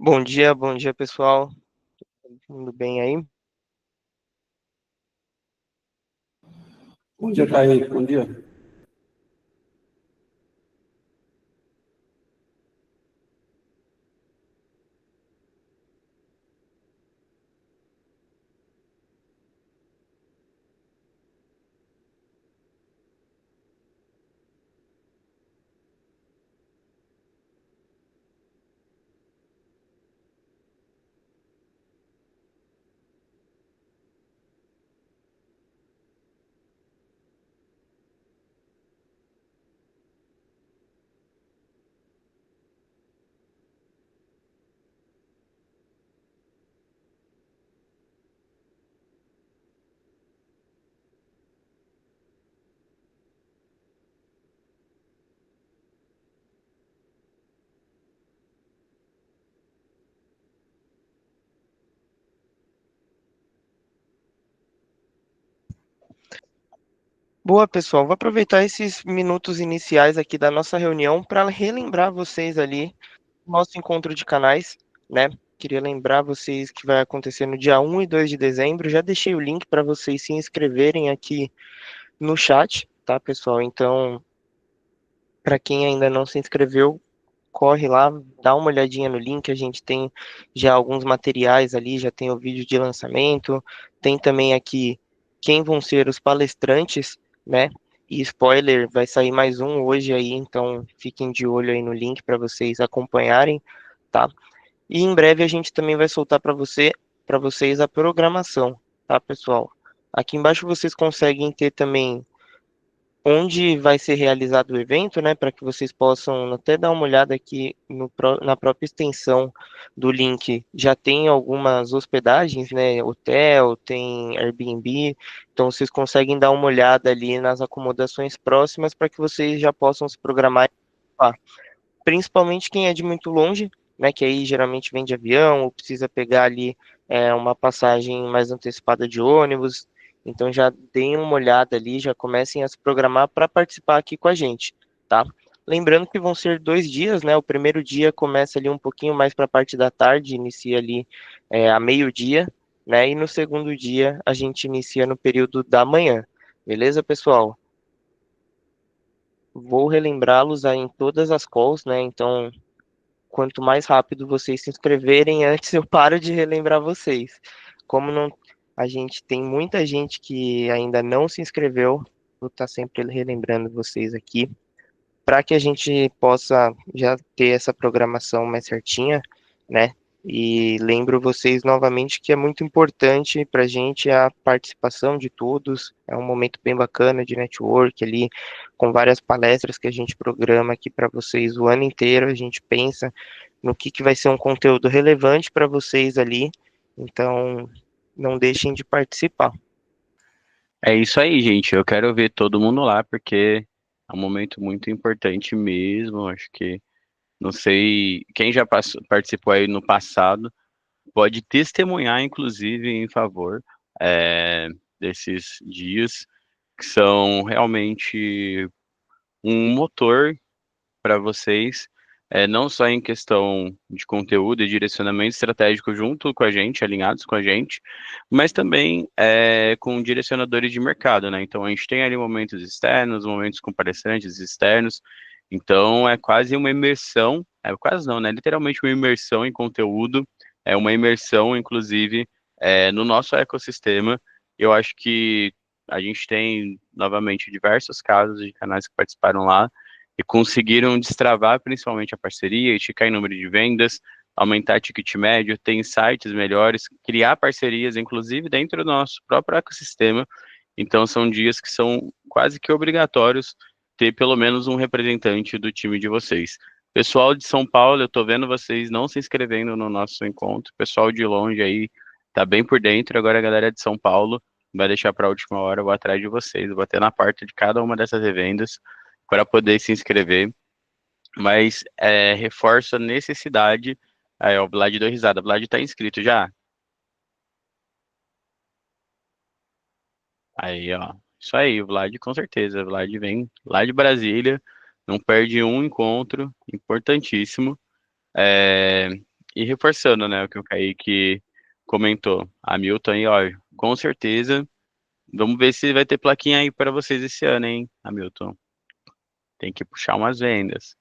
Bom dia pessoal, tudo bem aí? Bom dia, Kaique. Bom dia. Boa pessoal, vou aproveitar esses minutos iniciais aqui da nossa reunião para relembrar vocês ali do nosso encontro de canais, né? Queria lembrar vocês que vai acontecer no dia 1 e 2 de dezembro. Já deixei o link para vocês se inscreverem aqui no chat, tá, pessoal? Então, para quem ainda não se inscreveu, corre lá, dá uma olhadinha no link. A gente tem já alguns materiais ali, já tem o vídeo de lançamento, tem também aqui quem vão ser os palestrantes, né? E spoiler, vai sair mais um hoje aí, então fiquem de olho aí no link para vocês acompanharem, tá? E em breve a gente também vai soltar para vocês a programação, tá, pessoal? Aqui embaixo vocês conseguem ter também onde vai ser realizado o evento, né, para que vocês possam até dar uma olhada aqui na própria extensão do link. Já tem algumas hospedagens, né, hotel, tem Airbnb, então vocês conseguem dar uma olhada ali nas acomodações próximas para que vocês já possam se programar lá. Principalmente quem é de muito longe, né, que aí geralmente vem de avião ou precisa pegar ali uma passagem mais antecipada de ônibus. Então já deem uma olhada ali, já comecem a se programar para participar aqui com a gente, tá? Lembrando que vão ser 2 dias, né? O primeiro dia começa ali um pouquinho mais para a parte da tarde, inicia ali a meio-dia, né? E no segundo dia a gente inicia no período da manhã. Beleza, pessoal? Vou relembrá-los aí em todas as calls, né? Então, quanto mais rápido vocês se inscreverem, antes eu paro de relembrar vocês. Como não, a gente tem muita gente que ainda não se inscreveu, vou estar sempre relembrando vocês aqui, para que a gente possa já ter essa programação mais certinha, né? E lembro vocês novamente que é muito importante para a gente a participação de todos. É um momento bem bacana de network ali, com várias palestras que a gente programa aqui para vocês o ano inteiro. A gente pensa no que vai ser um conteúdo relevante para vocês ali. Então, não deixem de participar. É isso aí, gente. Eu quero ver todo mundo lá, porque é um momento muito importante mesmo. Acho que, não sei, quem já participou aí no passado pode testemunhar, inclusive, em favor desses dias, que são realmente um motor para vocês, não só em questão de conteúdo e direcionamento estratégico junto com a gente, alinhados com a gente, mas também com direcionadores de mercado, né? Então a gente tem ali momentos externos, momentos com palestrantes externos, então é quase uma imersão, quase não, né? Literalmente uma imersão em conteúdo, é uma imersão, inclusive, no nosso ecossistema. Eu acho que a gente tem, novamente, diversos casos de canais que participaram lá, e conseguiram destravar principalmente a parceria, esticar em número de vendas, aumentar ticket médio, ter insights melhores, criar parcerias, inclusive dentro do nosso próprio ecossistema. Então, são dias que são quase que obrigatórios ter pelo menos um representante do time de vocês. Pessoal de São Paulo, eu tô vendo vocês não se inscrevendo no nosso encontro. Pessoal de longe aí tá bem por dentro. Agora a galera de São Paulo vai deixar para a última hora, eu vou atrás de vocês, eu vou bater na porta de cada uma dessas revendas para poder se inscrever, mas reforço a necessidade. Aí, ó, o Vlad deu risada. O Vlad tá inscrito já? Aí, ó. Isso aí, o Vlad com certeza. O Vlad vem lá de Brasília, não perde um encontro, importantíssimo. É, E reforçando, né, o que o Kaique comentou, Hamilton aí, ó, com certeza, vamos ver se vai ter plaquinha aí para vocês esse ano, hein, Hamilton. Tem que puxar umas vendas.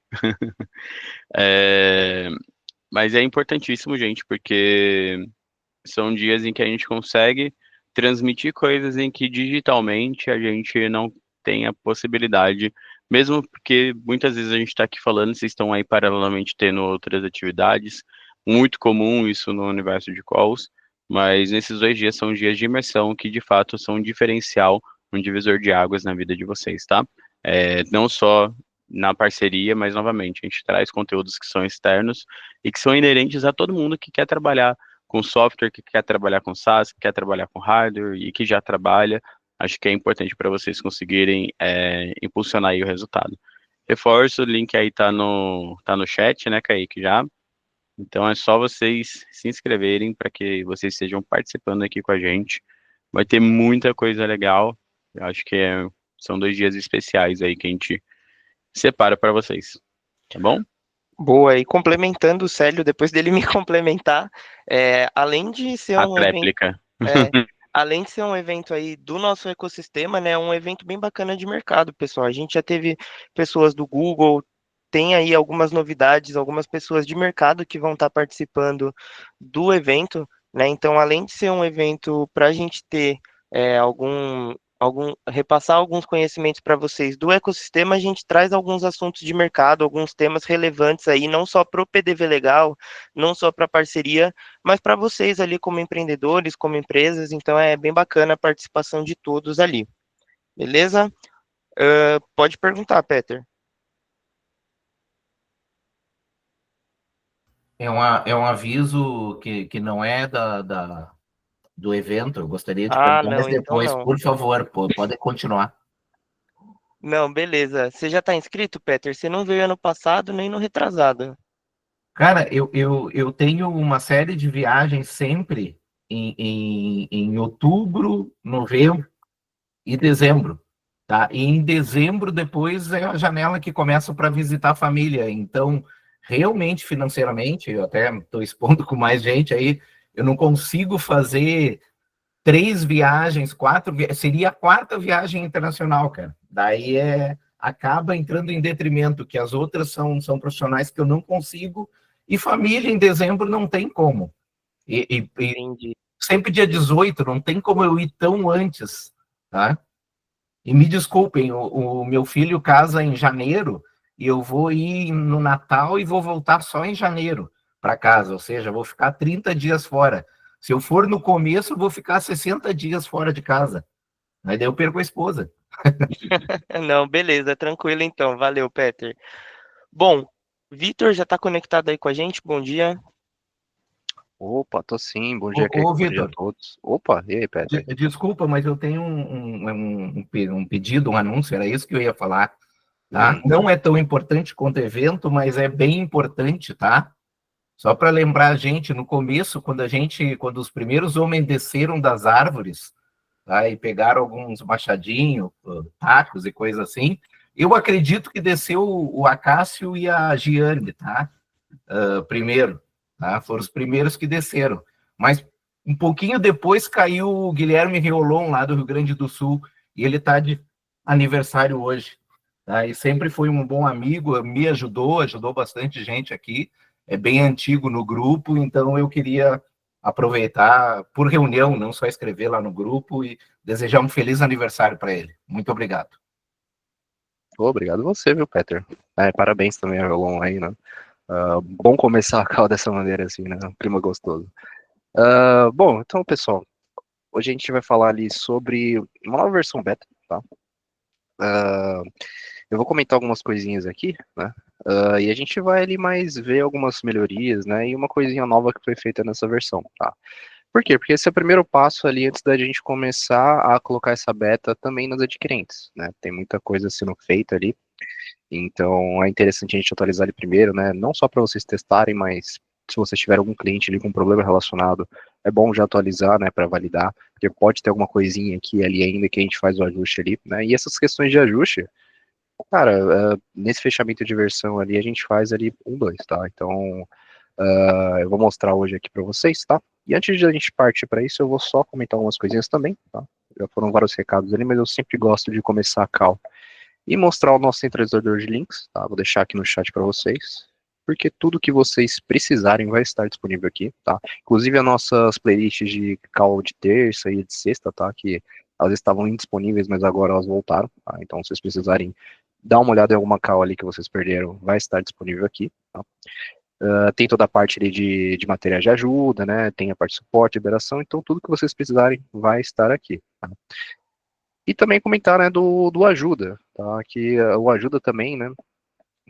É, mas é importantíssimo, gente, porque são dias em que a gente consegue transmitir coisas em que digitalmente a gente não tem a possibilidade, mesmo porque muitas vezes a gente está aqui falando, vocês estão aí paralelamente tendo outras atividades, muito comum isso no universo de calls, mas nesses 2 dias são dias de imersão que de fato são um diferencial, um divisor de águas na vida de vocês, tá? Não só na parceria, mas novamente, a gente traz conteúdos que são externos e que são inerentes a todo mundo que quer trabalhar com software, que quer trabalhar com SaaS, que quer trabalhar com hardware e que já trabalha. Acho que é importante para vocês conseguirem impulsionar aí o resultado. Reforço, o link aí tá no chat, né, Kaique, já. Então é só vocês se inscreverem para que vocês estejam participando aqui com a gente. Vai ter muita coisa legal. Eu acho que são 2 dias especiais aí que a gente separa para vocês. Tá bom? Boa, e complementando o Célio, depois dele me complementar, além de ser A um evento, tréplica. é, além de ser um evento aí do nosso ecossistema, né, é um evento bem bacana de mercado, pessoal. A gente já teve pessoas do Google, tem aí algumas novidades, algumas pessoas de mercado que vão estar participando do evento, né? Então, além de ser um evento para a gente ter repassar alguns conhecimentos para vocês do ecossistema, a gente traz alguns assuntos de mercado, alguns temas relevantes aí, não só para o PDV Legal, não só para parceria, mas para vocês ali como empreendedores, como empresas. Então é bem bacana a participação de todos ali. Beleza? Pode perguntar, Peter. É um aviso que não é do evento. Eu gostaria de Ah, perguntar, mas não, então depois, não. por favor, pode continuar. Não, beleza. Você já está inscrito, Peter? Você não veio ano passado nem no retrasado. Cara, eu tenho uma série de viagens sempre em outubro, novembro e dezembro, tá? E em dezembro, depois, é a janela que começa para visitar a família. Então, realmente, financeiramente, eu até estou expondo com mais gente aí, eu não consigo fazer 3 viagens, seria a quarta viagem internacional, cara. Daí acaba entrando em detrimento, que as outras são profissionais que eu não consigo, e família em dezembro não tem como. E Entendi. sempre dia 18, não tem como eu ir tão antes, tá? E me desculpem, o meu filho casa em janeiro, e eu vou ir no Natal e vou voltar só em janeiro para casa, ou seja, vou ficar 30 dias fora. Se eu for no começo, eu vou ficar 60 dias fora de casa. Aí daí eu perco a esposa. Não, beleza, tranquilo então. Valeu, Peter. Bom, Vitor já está conectado aí com a gente? Bom dia. Opa, tô sim. Ô, Bom dia a Vitor, todos. Opa, e aí, Peter? desculpa, mas eu tenho um pedido, um anúncio, era isso que eu ia falar, tá? Não é tão importante quanto o evento, mas é bem importante, tá? Só para lembrar a gente, no começo, quando os primeiros homens desceram das árvores, tá, e pegaram alguns machadinhos, tacos e coisa assim, eu acredito que desceu o Acácio e a Giane, tá? Primeiro, tá? Foram os primeiros que desceram. Mas um pouquinho depois caiu o Guilherme Riolon, lá do Rio Grande do Sul, e ele está de aniversário hoje. Tá? E sempre foi um bom amigo, me ajudou bastante gente aqui, é bem antigo no grupo, então eu queria aproveitar por reunião, não só escrever lá no grupo, e desejar um feliz aniversário para ele. Muito obrigado. Obrigado você, viu, Peter? Parabéns também ao Elon aí, né? Bom começar a call dessa maneira assim, né? Um clima gostoso. Bom, então, pessoal, hoje a gente vai falar ali sobre uma nova versão beta, tá? Eu vou comentar algumas coisinhas aqui, né? E a gente vai ali mais ver algumas melhorias, né? E uma coisinha nova que foi feita nessa versão, tá? Por quê? Porque esse é o primeiro passo ali antes da gente começar a colocar essa beta também nas adquirentes, né? Tem muita coisa sendo feita ali, então é interessante a gente atualizar ali primeiro, né? Não só para vocês testarem, mas se você tiver algum cliente ali com problema relacionado, é bom já atualizar, né, para validar, porque pode ter alguma coisinha aqui e ali ainda que a gente faz o ajuste ali, né? E essas questões de ajuste, cara, nesse fechamento de versão ali a gente faz ali 1, 2, tá? Então Eu vou mostrar hoje aqui para vocês, tá? E antes de a gente partir para isso, eu vou só comentar algumas coisinhas também, tá? Já foram vários recados ali, mas eu sempre gosto de começar a call e mostrar o nosso centralizador de links, tá? Vou deixar aqui no chat para vocês, porque tudo que vocês precisarem vai estar disponível aqui, tá? Inclusive as nossas playlists de call de terça e de sexta, tá? Que elas estavam indisponíveis, mas agora elas voltaram, tá? Então, se vocês precisarem dar uma olhada em alguma call ali que vocês perderam, vai estar disponível aqui, tá? Tem toda a parte ali de materiais de ajuda, né? Tem a parte de suporte, liberação, então tudo que vocês precisarem vai estar aqui, tá? E também comentar, né, do ajuda, tá? Que o ajuda também, né?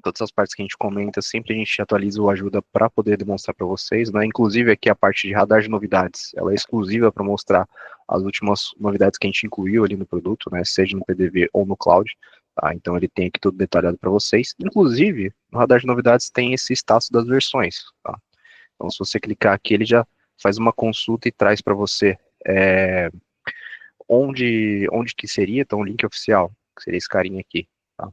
Todas as partes que a gente comenta, sempre a gente atualiza o ajuda para poder demonstrar para vocês, né? Inclusive aqui a parte de radar de novidades, ela é exclusiva para mostrar as últimas novidades que a gente incluiu ali no produto, né? Seja no PDV ou no cloud, tá? Então ele tem aqui tudo detalhado para vocês. Inclusive, no radar de novidades tem esse status das versões, tá? Então se você clicar aqui, ele já faz uma consulta e traz para você onde que seria, então o link oficial, que seria esse carinha aqui, tá?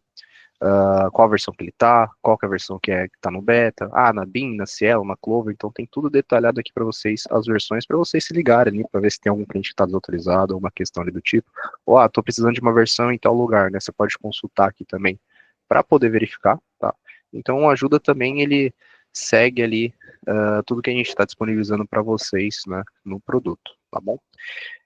Qual a versão que ele tá, qual que é a versão que tá no beta, na Beam, na Cielo, na Clover, então tem tudo detalhado aqui para vocês, as versões, para vocês se ligarem ali, para ver se tem algum cliente que está desautorizado, ou uma questão ali do tipo, ou tô precisando de uma versão em tal lugar, né, você pode consultar aqui também, para poder verificar, tá? Então ajuda também, ele segue ali tudo que a gente está disponibilizando para vocês, né, no produto, tá bom?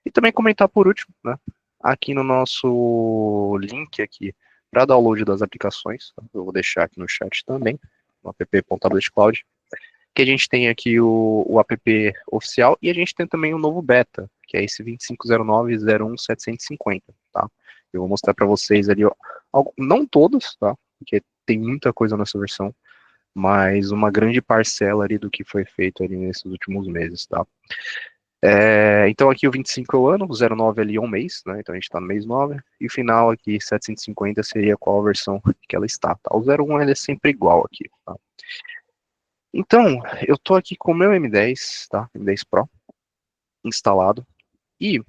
E também comentar por último, né, aqui no nosso link aqui, para download das aplicações, tá? Eu vou deixar aqui no chat também, no app.tabletcloud, que a gente tem aqui o app oficial e a gente tem também o novo beta, que é esse 2509.01.750, tá? Eu vou mostrar para vocês ali, ó, não todos, tá? Porque tem muita coisa nessa versão, mas uma grande parcela ali do que foi feito ali nesses últimos meses, tá? Então aqui o 25 é o ano, o 09 ali é um mês, né? Então a gente está no mês 9, e o final aqui, 750, seria qual a versão que ela está, tá? O 01 ele é sempre igual aqui, tá? Então, eu tô aqui com o meu M10, tá? M10 Pro, instalado, e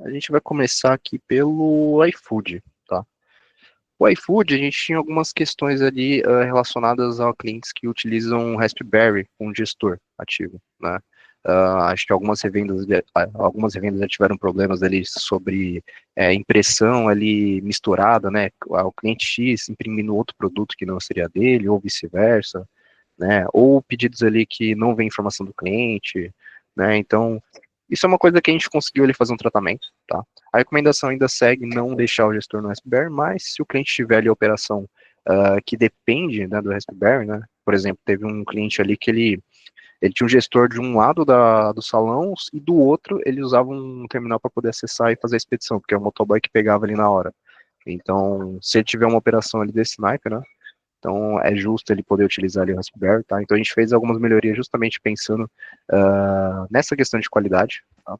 a gente vai começar aqui pelo iFood, tá? O iFood, a gente tinha algumas questões ali relacionadas a clientes que utilizam Raspberry com gestor ativo, né? Acho que algumas revendas já tiveram problemas ali sobre impressão ali misturada, né? O cliente X imprimindo outro produto que não seria dele, ou vice-versa, né? Ou pedidos ali que não vem informação do cliente, né? Então, isso é uma coisa que a gente conseguiu ali fazer um tratamento, tá? A recomendação ainda segue não deixar o gestor no Raspberry, mas se o cliente tiver ali a operação que depende, né, do Raspberry, né? Por exemplo, teve um cliente ali que ele tinha um gestor de um lado do salão e do outro ele usava um terminal para poder acessar e fazer a expedição, porque é o motoboy que pegava ali na hora. Então, se ele tiver uma operação ali desse naipe, né? Então, é justo ele poder utilizar ali o Raspberry, tá? Então, a gente fez algumas melhorias justamente pensando nessa questão de qualidade, tá?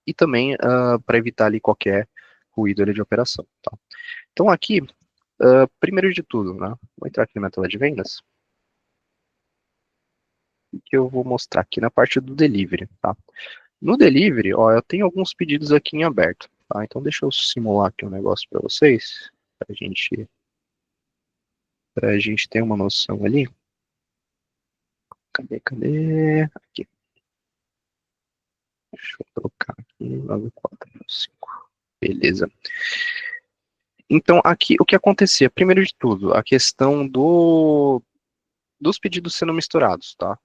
E também para evitar ali qualquer ruído ali de operação, tá? Então, aqui, primeiro de tudo, né? Vou entrar aqui na minha tela de vendas, que eu vou mostrar aqui na parte do delivery, tá? No delivery, ó, eu tenho alguns pedidos aqui em aberto, tá? Então deixa eu simular aqui um negócio para vocês, pra gente ter uma noção ali. Cadê? Aqui. Deixa eu trocar aqui, 9405. Beleza. Então, aqui, o que acontecia? Primeiro de tudo, a questão dos pedidos sendo misturados, tá?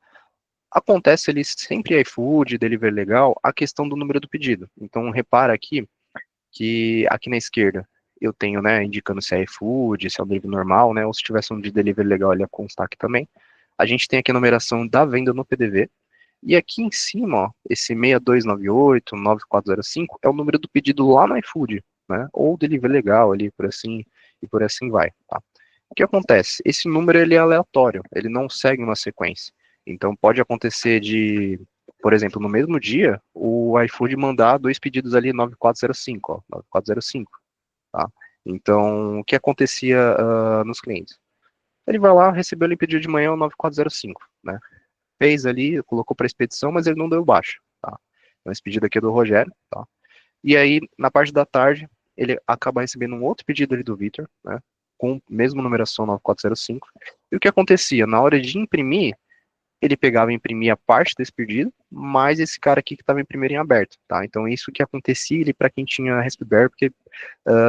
Acontece ali sempre iFood, Delivery Legal, a questão do número do pedido. Então, repara aqui, que aqui na esquerda eu tenho, né, indicando se é iFood, se é o delivery normal, né, ou se tivesse um de delivery legal, ele ia constar aqui também. A gente tem aqui a numeração da venda no PDV, e aqui em cima, ó, esse 6298, 9405, é o número do pedido lá no iFood, né, ou delivery legal ali, por assim, e por assim vai, tá? O que acontece? Esse número, ele é aleatório, ele não segue uma sequência. Então, pode acontecer de, por exemplo, no mesmo dia, o iFood mandar dois pedidos ali 9405, ó, 9405, tá? Então, o que acontecia nos clientes? Ele vai lá, recebeu ali pedido de manhã o 9405, né? Fez ali, colocou para expedição, mas ele não deu baixa, tá? Então, esse pedido aqui é do Rogério, tá? E aí, na parte da tarde, ele acaba recebendo um outro pedido ali do Vitor, né? Com a mesma numeração 9405. E o que acontecia? Na hora de imprimir, ele pegava e imprimia parte desse pedido, mais esse cara aqui que estava imprimindo em aberto, tá? Então isso que acontecia ali para quem tinha Raspberry, porque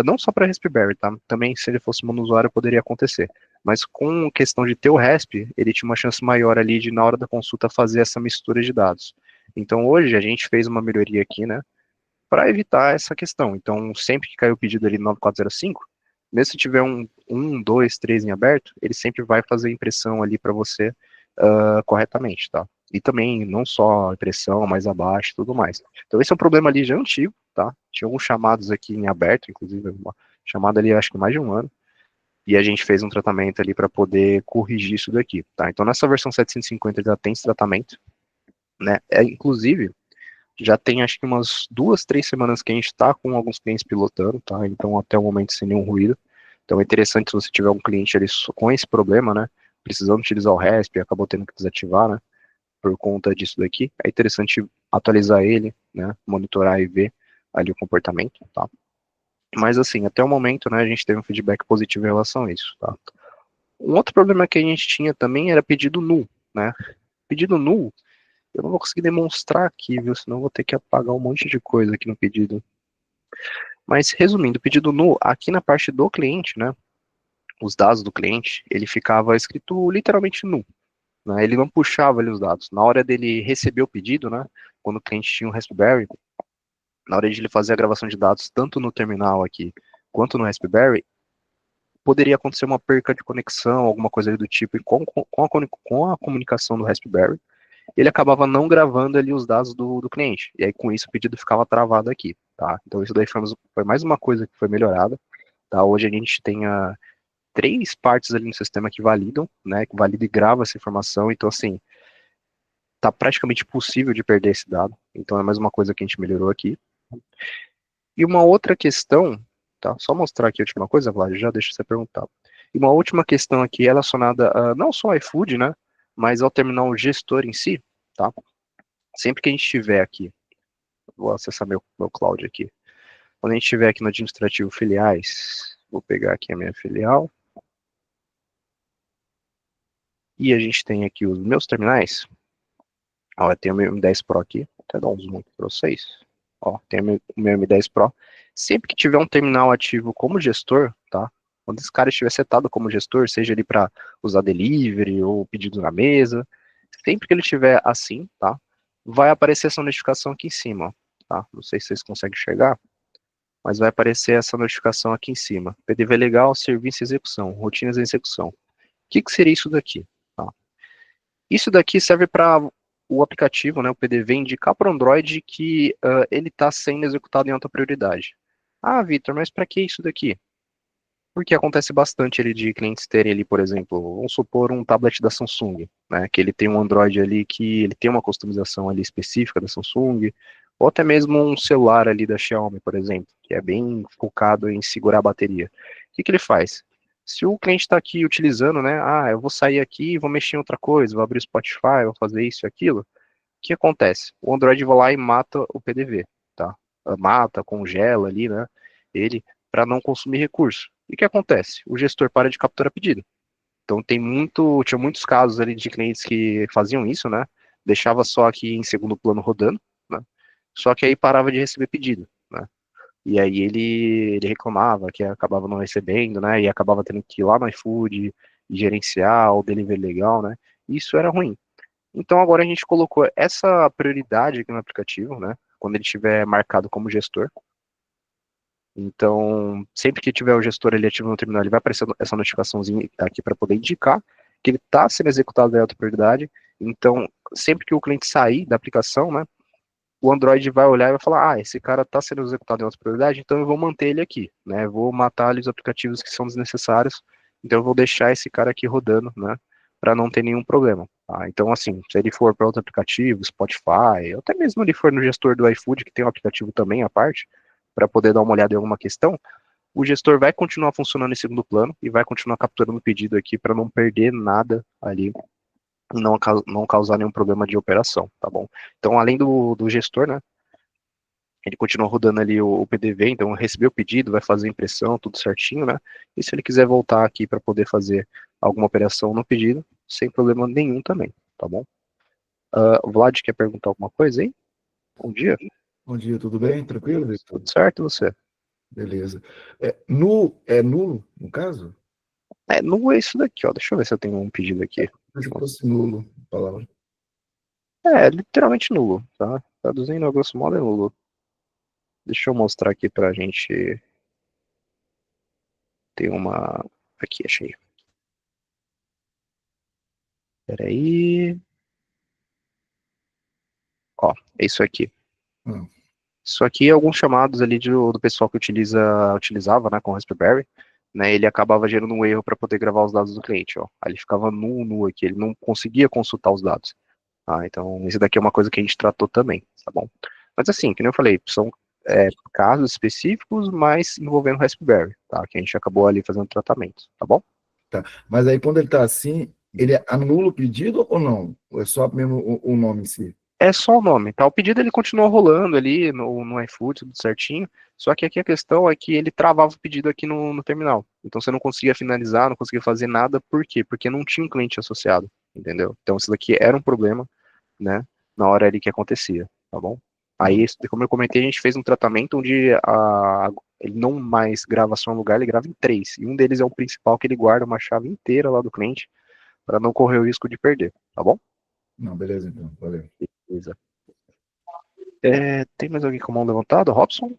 não só para Raspberry, tá? Também se ele fosse monousuário poderia acontecer. Mas com questão de ter o RASP, ele tinha uma chance maior ali de na hora da consulta fazer essa mistura de dados. Então hoje a gente fez uma melhoria aqui, né? Para evitar essa questão. Então sempre que caiu o pedido ali no 9405, mesmo se tiver um, dois, três em aberto, ele sempre vai fazer a impressão ali para você corretamente, tá? E também não só impressão, mais abaixo e tudo mais. Então esse é um problema ali já antigo, tá? Tinha alguns chamados aqui em aberto, inclusive uma chamada ali acho que mais de um ano, e a gente fez um tratamento ali para poder corrigir isso daqui, tá? Então nessa versão 750 já tem esse tratamento, né? Inclusive, já tem acho que umas 2, 3 semanas que a gente está com alguns clientes pilotando, tá? Então até o momento sem nenhum ruído. Então é interessante se você tiver um cliente ali com esse problema, né? Precisando utilizar o RESP, acabou tendo que desativar, né? Por conta disso daqui. É interessante atualizar ele, né? Monitorar e ver ali o comportamento, tá? Mas assim, até o momento, né? A gente teve um feedback positivo em relação a isso, tá? Um outro problema que a gente tinha também era pedido null, né? Pedido null, eu não vou conseguir demonstrar aqui, viu? Senão eu vou ter que apagar um monte de coisa aqui no pedido. Mas resumindo, o pedido null, aqui na parte do cliente, né? Os dados do cliente, ele ficava escrito literalmente null, né? Ele não puxava ali os dados. Na hora dele receber o pedido, né? Quando o cliente tinha um Raspberry, na hora de ele fazer a gravação de dados, tanto no terminal aqui, quanto no Raspberry, poderia acontecer uma perca de conexão, alguma coisa ali do tipo, e com a comunicação do Raspberry, ele acabava não gravando ali os dados do cliente. E aí, com isso, o pedido ficava travado aqui, tá? Então, isso daí foi mais uma coisa que foi melhorada, tá? Hoje a gente tem 3 partes ali no sistema que validam, né? Que valida e grava essa informação. Então, assim, tá praticamente impossível de perder esse dado. Então, é mais uma coisa que a gente melhorou aqui. E uma outra questão, tá? Só mostrar aqui a última coisa, Vlad, já deixa você perguntar. E uma última questão aqui relacionada a não só ao iFood, né? Mas ao terminal gestor em si, tá? Sempre que a gente estiver aqui, vou acessar meu cloud aqui. Quando a gente estiver aqui no administrativo filiais, vou pegar aqui a minha filial. E a gente tem aqui os meus terminais. Ó, eu tenho o meu M10 Pro aqui. Vou até dar um zoom aqui para vocês. Ó, tem o meu M10 Pro. Sempre que tiver um terminal ativo como gestor, tá? Quando esse cara estiver setado como gestor, seja ele para usar delivery ou pedido na mesa, sempre que ele estiver assim, tá? Vai aparecer essa notificação aqui em cima, tá? Não sei se vocês conseguem enxergar, mas vai aparecer essa notificação aqui em cima. PDV legal, serviço e execução, rotinas de execução. O que seria isso daqui? Tá? Isso daqui serve para o aplicativo, né, o PDV, indicar para o Android que ele está sendo executado em alta prioridade. Ah, Vitor, mas para que isso daqui? Porque acontece bastante ali de clientes terem ali, por exemplo, vamos supor um tablet da Samsung, né, que ele tem um Android ali que ele tem uma customização ali específica da Samsung, ou até mesmo um celular ali da Xiaomi, por exemplo, que é bem focado em segurar a bateria. O que ele faz? Se o cliente está aqui utilizando, né, eu vou sair aqui e vou mexer em outra coisa, vou abrir o Spotify, vou fazer isso e aquilo, o que acontece? O Android vai lá e mata o PDV, tá? Mata, congela ali, né, ele, para não consumir recurso. E o que acontece? O gestor para de capturar pedido. Então tinha muitos casos ali de clientes que faziam isso, né? Deixava só aqui em segundo plano rodando, né? Só que aí parava de receber pedido, né? E aí ele reclamava que acabava não recebendo, né? E acabava tendo que ir lá no iFood e gerenciar o delivery legal, né? Isso era ruim. Então agora a gente colocou essa prioridade aqui no aplicativo, né? Quando ele estiver marcado como gestor. Então, sempre que tiver o gestor ali ativo no terminal, ele vai aparecer essa notificaçãozinha aqui para poder indicar que ele está sendo executado em alta prioridade. Então, sempre que o cliente sair da aplicação, né, o Android vai olhar e vai falar, esse cara está sendo executado em alta prioridade, então eu vou manter ele aqui, né, vou matar ali os aplicativos que são desnecessários, então eu vou deixar esse cara aqui rodando, né, para não ter nenhum problema. Tá? Então, assim, se ele for para outro aplicativo, Spotify, ou até mesmo ele for no gestor do iFood, que tem um aplicativo também à parte, para poder dar uma olhada em alguma questão, o gestor vai continuar funcionando em segundo plano e vai continuar capturando o pedido aqui para não perder nada ali e não causar nenhum problema de operação, tá bom? Então, além do gestor, né, ele continua rodando ali o PDV, então recebeu o pedido, vai fazer a impressão, tudo certinho, né? E se ele quiser voltar aqui para poder fazer alguma operação no pedido, sem problema nenhum também, tá bom? O Vlad quer perguntar alguma coisa aí? Bom dia. Bom dia, tudo bem? Tranquilo, Victor? Tudo certo, e você? Beleza. É nulo, no caso? Nulo é isso daqui, ó. Deixa eu ver se eu tenho um pedido aqui. Se fosse nulo, a palavra. Literalmente nulo, tá? Traduzindo a grosso modo é nulo. Deixa eu mostrar aqui pra gente ter uma... Aqui, achei. Peraí. Ó, é isso aqui. Hum. Isso aqui é alguns chamados ali do pessoal que utilizava, né, com Raspberry, né, ele acabava gerando um erro para poder gravar os dados do cliente, ó. Aí ele ficava nu aqui, ele não conseguia consultar os dados. Então, isso daqui é uma coisa que a gente tratou também, tá bom? Mas assim, que nem eu falei, são casos específicos, mas envolvendo Raspberry, tá? Que a gente acabou ali fazendo tratamento, tá bom? Tá. Mas aí quando ele está assim, ele anula o pedido ou não? Ou é só mesmo o nome em si? É só o nome, tá? O pedido ele continua rolando ali no iFood, tudo certinho. Só que aqui a questão é que ele travava o pedido aqui no terminal. Então você não conseguia finalizar, não conseguia fazer nada. Por quê? Porque não tinha um cliente associado, entendeu? Então isso daqui era um problema, né? Na hora ali que acontecia, tá bom? Aí, como eu comentei, a gente fez um tratamento onde ele não mais grava só um lugar, ele grava em três. E um deles é o principal, que ele guarda uma chave inteira lá do cliente para não correr o risco de perder, tá bom? Não, beleza então, valeu. Beleza. Tem mais alguém com a mão levantada? Robson?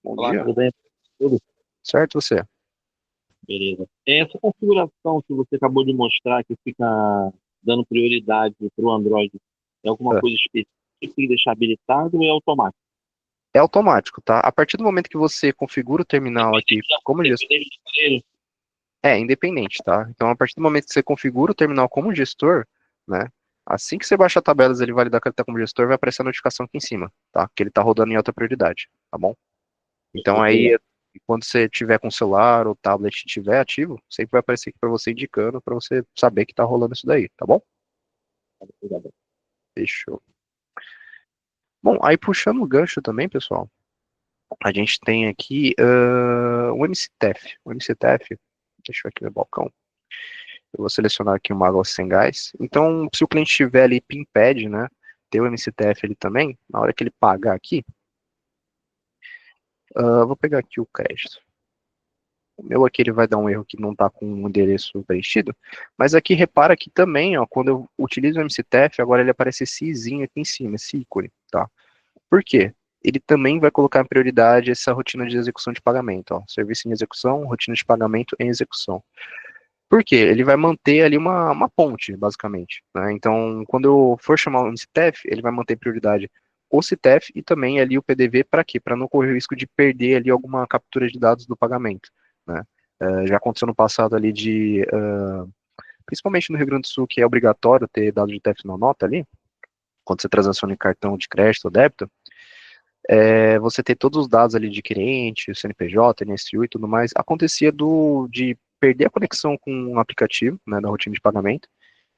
Bom Olá, dia. tudo bem? Tudo Certo, você? beleza. Essa configuração que você acabou de mostrar, que fica dando prioridade para o Android, é alguma É. coisa específica que tem que deixar habilitado ou é automático? É automático, tá? A partir do momento que você configura o terminal aqui como gestor, Independente do aparelho? é independente, tá? Então, a partir do momento que você configura o terminal como gestor, né? Assim que você baixa a tabelas, ele validar que ele está como gestor, vai aparecer a notificação aqui em cima, tá? Que ele está rodando em alta prioridade, tá bom? Então aí, quando você tiver com o celular ou tablet estiver ativo, sempre vai aparecer aqui para você indicando, para você saber que está rolando isso daí, tá bom? Fechou. Bom, aí puxando o gancho também, pessoal, a gente tem aqui o MCTF. O MCTF, deixa eu ver aqui no balcão. Eu vou selecionar aqui uma água sem gás. Então, se o cliente tiver ali PIN-pad, né, ter o MCTF ali também, na hora que ele pagar aqui, vou pegar aqui o crédito. O meu aqui ele vai dar um erro que não está com o endereço preenchido, mas aqui repara que também, ó, quando eu utilizo o MCTF, agora ele aparece esse izinho aqui em cima, esse ícone, tá? Por quê? Ele também vai colocar em prioridade essa rotina de execução de pagamento, ó, serviço em execução, rotina de pagamento em execução. Por quê? Ele vai manter ali uma ponte, basicamente, né? Então, quando eu for chamar um CTF, ele vai manter prioridade o CTF e também ali o PDV para quê? Para não correr o risco de perder ali alguma captura de dados do pagamento, né? Já aconteceu no passado ali principalmente no Rio Grande do Sul, que é obrigatório ter dado de TEF na nota ali, quando você transaciona em cartão de crédito ou débito, você ter todos os dados ali de cliente, CNPJ, NSU e tudo mais, acontecia de perder a conexão com o aplicativo, né, da rotina de pagamento,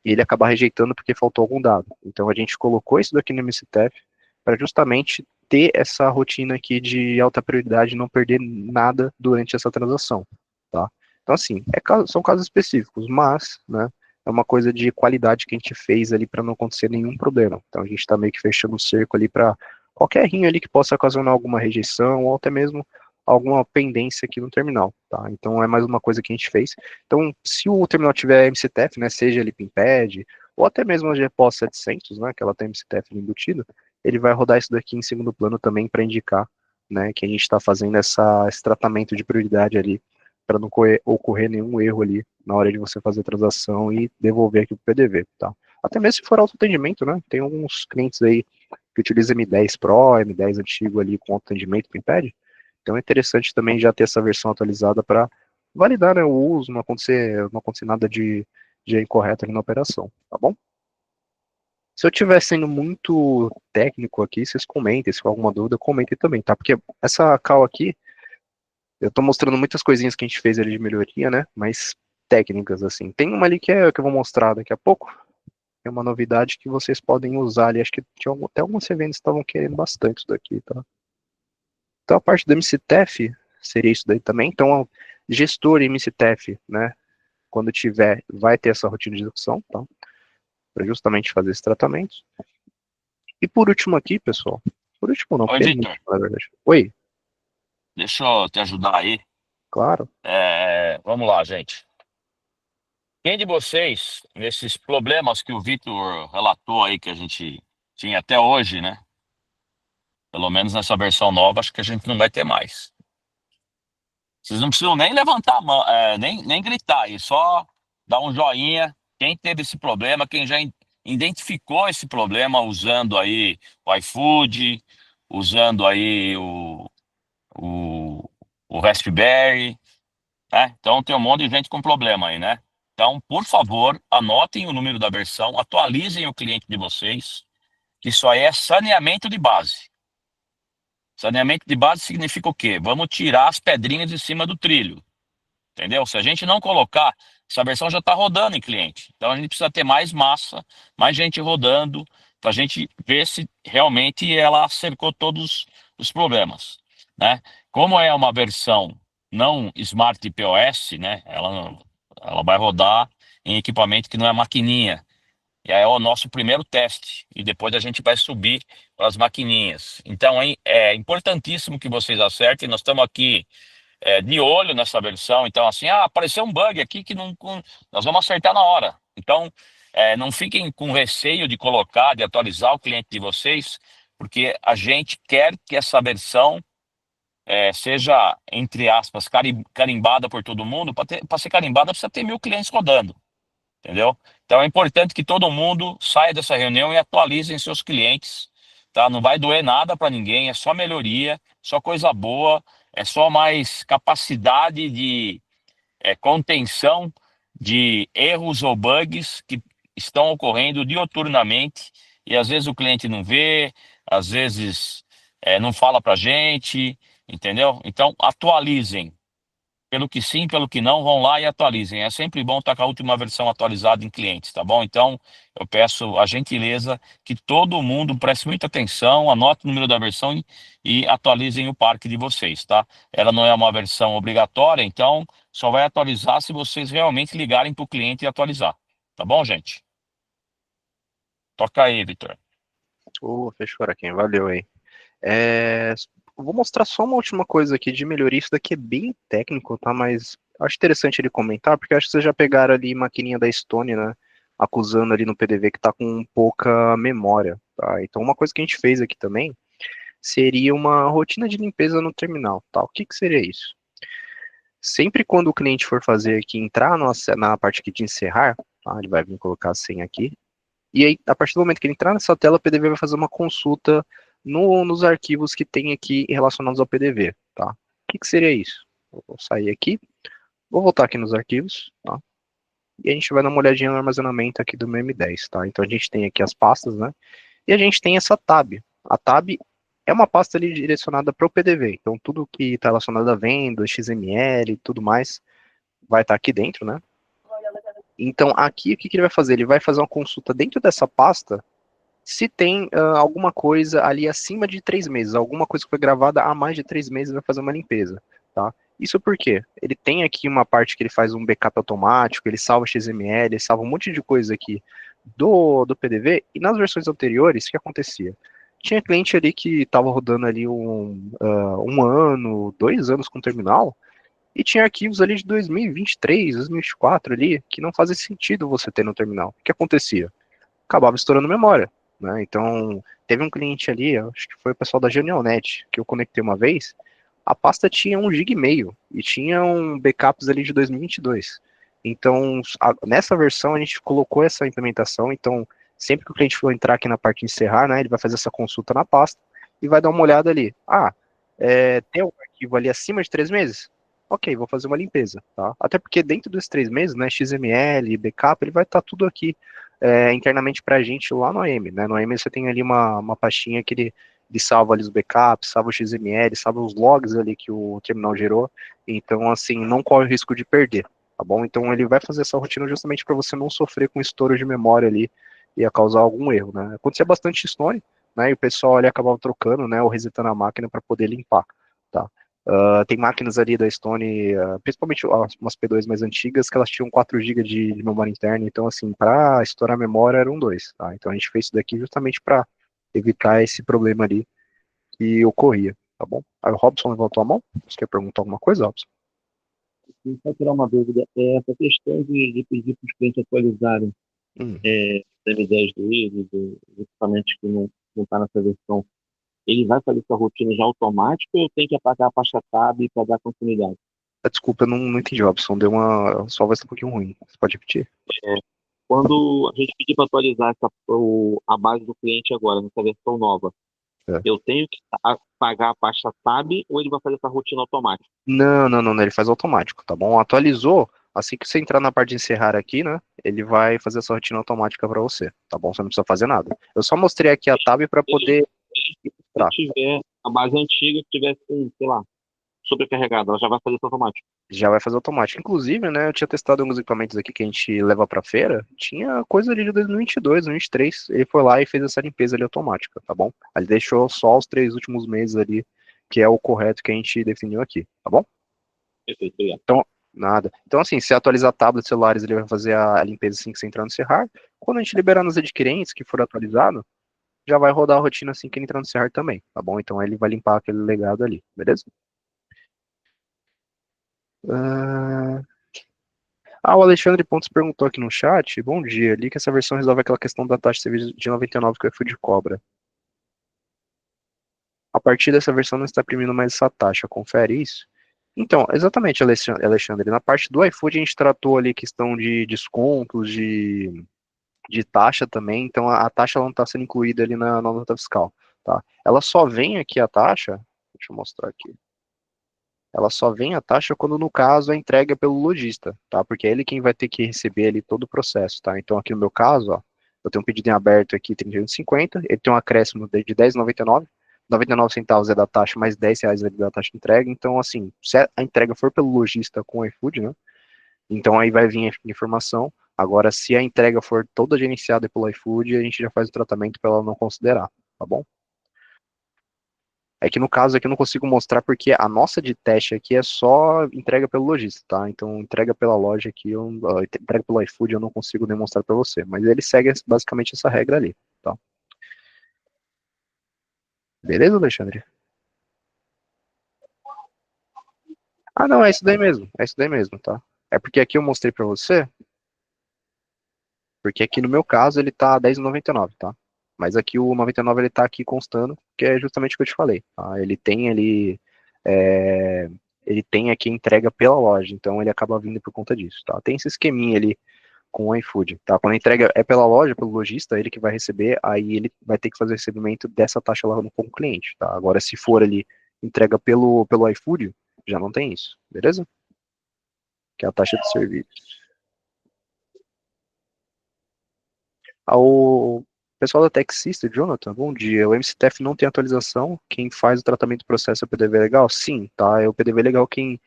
e ele acabar rejeitando porque faltou algum dado. Então a gente colocou isso daqui no MCTF para justamente ter essa rotina aqui de alta prioridade e não perder nada durante essa transação, tá? Então assim, são casos específicos, mas, né, é uma coisa de qualidade que a gente fez ali para não acontecer nenhum problema. Então a gente está meio que fechando o cerco ali para qualquer errinho ali que possa ocasionar alguma rejeição ou até mesmo alguma pendência aqui no terminal, tá? Então é mais uma coisa que a gente fez. Então, se o terminal tiver MCTF, né, seja ele PIN-pad ou até mesmo a GPOS 700, né, que ela tem MCTF embutido, ele vai rodar isso daqui em segundo plano também para indicar, né, que a gente está fazendo esse tratamento de prioridade ali para não ocorrer nenhum erro ali na hora de você fazer a transação e devolver aqui o PDV, tá? Até mesmo se for autoatendimento, né? Tem alguns clientes aí que utilizam M10 Pro, M10 antigo ali com autoatendimento PIN-pad. Então é interessante também já ter essa versão atualizada para validar, né, o uso, não acontecer nada de incorreto ali na operação, tá bom? Se eu estiver sendo muito técnico aqui, vocês comentem, se for alguma dúvida, comentem também, tá? Porque essa call aqui, eu tô mostrando muitas coisinhas que a gente fez ali de melhoria, né? Mas técnicas, assim. Tem uma ali que eu vou mostrar daqui a pouco. É uma novidade que vocês podem usar ali. Acho que até algumas revendas estavam querendo bastante isso daqui, tá? Então a parte do MCTF seria isso daí também. Então, o gestor MCTF, né? Quando tiver, vai ter essa rotina de execução, tá? para justamente fazer esse tratamento. E por último aqui, pessoal, por último não, Oi, penúltimo, Victor, na verdade. Oi, deixa eu te ajudar aí. claro. Vamos lá, gente. Quem de vocês, nesses problemas que o Victor relatou aí, que a gente tinha até hoje, né? Pelo menos nessa versão nova, acho que a gente não vai ter mais. Vocês não precisam nem levantar a mão, nem gritar aí, só dar um joinha. Quem teve esse problema, quem já identificou esse problema usando aí o iFood, usando aí o, o Raspberry, né? Então tem um monte de gente com problema aí, né? Então, por favor, anotem o número da versão, atualizem o cliente de vocês, que isso aí é saneamento de base. Saneamento de base significa o quê? Vamos tirar as pedrinhas de cima do trilho, entendeu? Se a gente não colocar, essa versão já está rodando em cliente. Então a gente precisa ter mais massa, mais gente rodando, para a gente ver se realmente ela acercou todos os problemas, né? Como é uma versão não Smart POS, né? Ela vai rodar em equipamento que não é maquininha. E aí é o nosso primeiro teste. E depois a gente vai subir para as maquininhas. Então é importantíssimo que vocês acertem. Nós estamos aqui de olho nessa versão. Então, assim, apareceu um bug aqui que nós vamos acertar na hora. Então, não fiquem com receio de colocar, de atualizar o cliente de vocês, porque a gente quer que essa versão seja, entre aspas, carimbada por todo mundo. Para ser carimbada, precisa ter 1.000 clientes rodando. Entendeu? Então é importante que todo mundo saia dessa reunião e atualizem seus clientes, tá? Não vai doer nada para ninguém, é só melhoria, só coisa boa, é só mais capacidade de contenção de erros ou bugs que estão ocorrendo dioturnamente e às vezes o cliente não vê, às vezes não fala para a gente, entendeu? Então atualizem. Pelo que sim, pelo que não, vão lá e atualizem. É sempre bom estar com a última versão atualizada em clientes, tá bom? Então, eu peço a gentileza que todo mundo preste muita atenção, anote o número da versão e atualizem o parque de vocês, tá? Ela não é uma versão obrigatória, então só vai atualizar se vocês realmente ligarem para o cliente e atualizar. Tá bom, gente? Toca aí, Vitor. Fechou, Araquém, valeu aí. Vou mostrar só uma última coisa aqui de melhoria. Isso daqui é bem técnico, tá? Mas acho interessante ele comentar, porque acho que vocês já pegaram ali maquininha da Stone, né? Acusando ali no PDV que tá com pouca memória, tá? Então uma coisa que a gente fez aqui também seria uma rotina de limpeza no terminal, tá? O que que seria isso? Sempre quando o cliente for fazer aqui, entrar na parte aqui de encerrar, tá? Ele vai vir colocar a senha aqui. E aí, a partir do momento que ele entrar nessa tela, o PDV vai fazer uma consulta nos arquivos que tem aqui relacionados ao PDV, tá? O que seria isso? Vou sair aqui, vou voltar aqui nos arquivos, tá? E a gente vai dar uma olhadinha no armazenamento aqui do meu M10, tá? Então a gente tem aqui as pastas, né? E a gente tem essa tab. A tab é uma pasta ali direcionada para o PDV, então tudo que está relacionado a vendas, XML e tudo mais, vai estar aqui dentro, né? Então aqui o que ele vai fazer? Ele vai fazer uma consulta dentro dessa pasta se tem alguma coisa ali acima de 3 meses, alguma coisa que foi gravada há mais de 3 meses, vai fazer uma limpeza, tá? Isso porque ele tem aqui uma parte que ele faz um backup automático, ele salva XML, ele salva um monte de coisa aqui do PDV, e nas versões anteriores, o que acontecia? Tinha cliente ali que estava rodando ali um ano, 2 anos com o terminal, e tinha arquivos ali de 2023, 2024 ali, que não fazem sentido você ter no terminal. O que acontecia? Acabava estourando memória, né? Então, teve um cliente ali, acho que foi o pessoal da Genialnet, que eu conectei uma vez, a pasta tinha 1,5 GB e tinha backups ali de 2022. Então, nessa versão a gente colocou essa implementação, então sempre que o cliente for entrar aqui na parte de encerrar, né, ele vai fazer essa consulta na pasta e vai dar uma olhada ali. Tem um arquivo ali acima de 3 meses? Ok, vou fazer uma limpeza, tá? Até porque dentro dos 3 meses, né, XML, backup, ele vai estar tudo aqui internamente para a gente lá no AM, né? No AM você tem ali uma pastinha que ele salva ali os backups, salva o XML, salva os logs ali que o terminal gerou, então assim, não corre o risco de perder, tá bom? Então ele vai fazer essa rotina justamente para você não sofrer com estouro de memória ali e a causar algum erro, né? Acontecia bastante Stone, né? E o pessoal ali acabava trocando, né? Ou resetando a máquina para poder limpar, tá? Tem máquinas ali da Stone, principalmente umas P2 mais antigas, que elas tinham 4 GB de memória interna, então assim, para estourar a memória eram 2, tá? Então a gente fez isso daqui justamente para evitar esse problema ali que ocorria, tá bom? Aí o Robson levantou a mão, você quer perguntar alguma coisa, Robson? E só tirar uma dúvida, essa questão de pedir para os clientes atualizarem Hum. os M10 deles, os equipamentos que não estão nessa versão, ele vai fazer essa rotina já automática ou eu tenho que apagar a pasta tab para dar continuidade? Desculpa, eu não entendi, Robson, deu uma... sua voz tá um pouquinho ruim, você pode repetir? Quando a gente pedir para atualizar a base do cliente agora, nessa versão nova, É. eu tenho que apagar a pasta tab ou ele vai fazer essa rotina automática? Não, ele faz automático, tá bom? Atualizou, assim que você entrar na parte de encerrar aqui, né, ele vai fazer essa rotina automática para você, tá bom? Você não precisa fazer nada. Eu só mostrei aqui a tab para poder Se tiver a base antiga que tivesse, sei lá, sobrecarregada, ela já vai fazer isso automático. já vai fazer automático. Inclusive, né, eu tinha testado alguns equipamentos aqui que a gente leva para feira, tinha coisa ali de 2022, 2023, ele foi lá e fez essa limpeza ali automática, tá bom? Ele deixou só os 3 últimos meses ali, que é o correto que a gente definiu aqui, tá bom? Perfeito, obrigado. Então, nada. Então, assim, se atualizar tablets, celulares, ele vai fazer a limpeza assim que você entrar no Serrar. Quando a gente liberar nos adquirentes que for atualizado, já vai rodar a rotina assim que ele entrar no Serrar também, tá bom? Então ele vai limpar aquele legado ali, beleza? O Alexandre Pontes perguntou aqui no chat, bom dia, ali que essa versão resolve aquela questão da taxa de serviço de 99 que o iFood cobra. A partir dessa versão não está imprimindo mais essa taxa, confere isso? Então, exatamente, Alexandre, na parte do iFood a gente tratou ali questão de descontos, de taxa também, então a taxa ela não está sendo incluída ali na nota fiscal, tá? Ela só vem aqui a taxa, deixa eu mostrar aqui, ela só vem a taxa quando no caso a entrega é pelo lojista, tá? Porque é ele quem vai ter que receber ali todo o processo, tá? Então aqui no meu caso, ó, eu tenho um pedido em aberto aqui, R$31,50, ele tem um acréscimo de R$10,99, 99 centavos é da taxa, mais R$10 é da taxa de entrega, então assim, se a entrega for pelo lojista com o iFood, né? Então aí vai vir a informação. Agora, se a entrega for toda gerenciada pelo iFood, a gente já faz o tratamento para ela não considerar, tá bom? É que no caso aqui eu não consigo mostrar porque a nossa de teste aqui é só entrega pelo lojista, tá? Então entrega pela loja aqui, entrega pelo iFood eu não consigo demonstrar para você, mas ele segue basicamente essa regra ali, tá? Beleza, Alexandre? Não, é isso daí mesmo, tá? É porque aqui eu mostrei para você, porque aqui no meu caso ele tá R$10,99, tá? Mas aqui o 99 ele tá aqui constando, que é justamente o que eu te falei, tá? É, ele tem aqui entrega pela loja, então ele acaba vindo por conta disso, tá? Tem esse esqueminha ali com o iFood, tá? Quando a entrega é pela loja, pelo lojista, ele que vai receber, aí ele vai ter que fazer o recebimento dessa taxa lá com o cliente, tá? Agora, se for ali entrega pelo iFood, já não tem isso, beleza? Que é a taxa de serviço. Ao pessoal da Texista, Jonathan, bom dia. O MCTF não tem atualização. Quem faz o tratamento do processo é o PDV legal? Sim, tá? É o PDV legal quem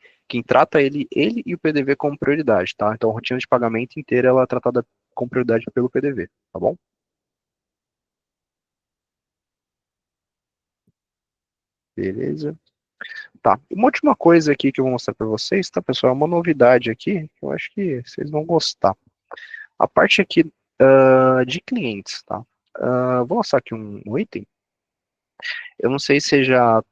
trata ele e o PDV como prioridade, tá? Então a rotina de pagamento inteira ela é tratada com prioridade pelo PDV, tá bom? Beleza. Tá. Uma última coisa aqui que eu vou mostrar para vocês, tá, pessoal? É uma novidade aqui, que eu acho que vocês vão gostar. A parte aqui de clientes, tá? Vou mostrar aqui um item. Eu não sei se já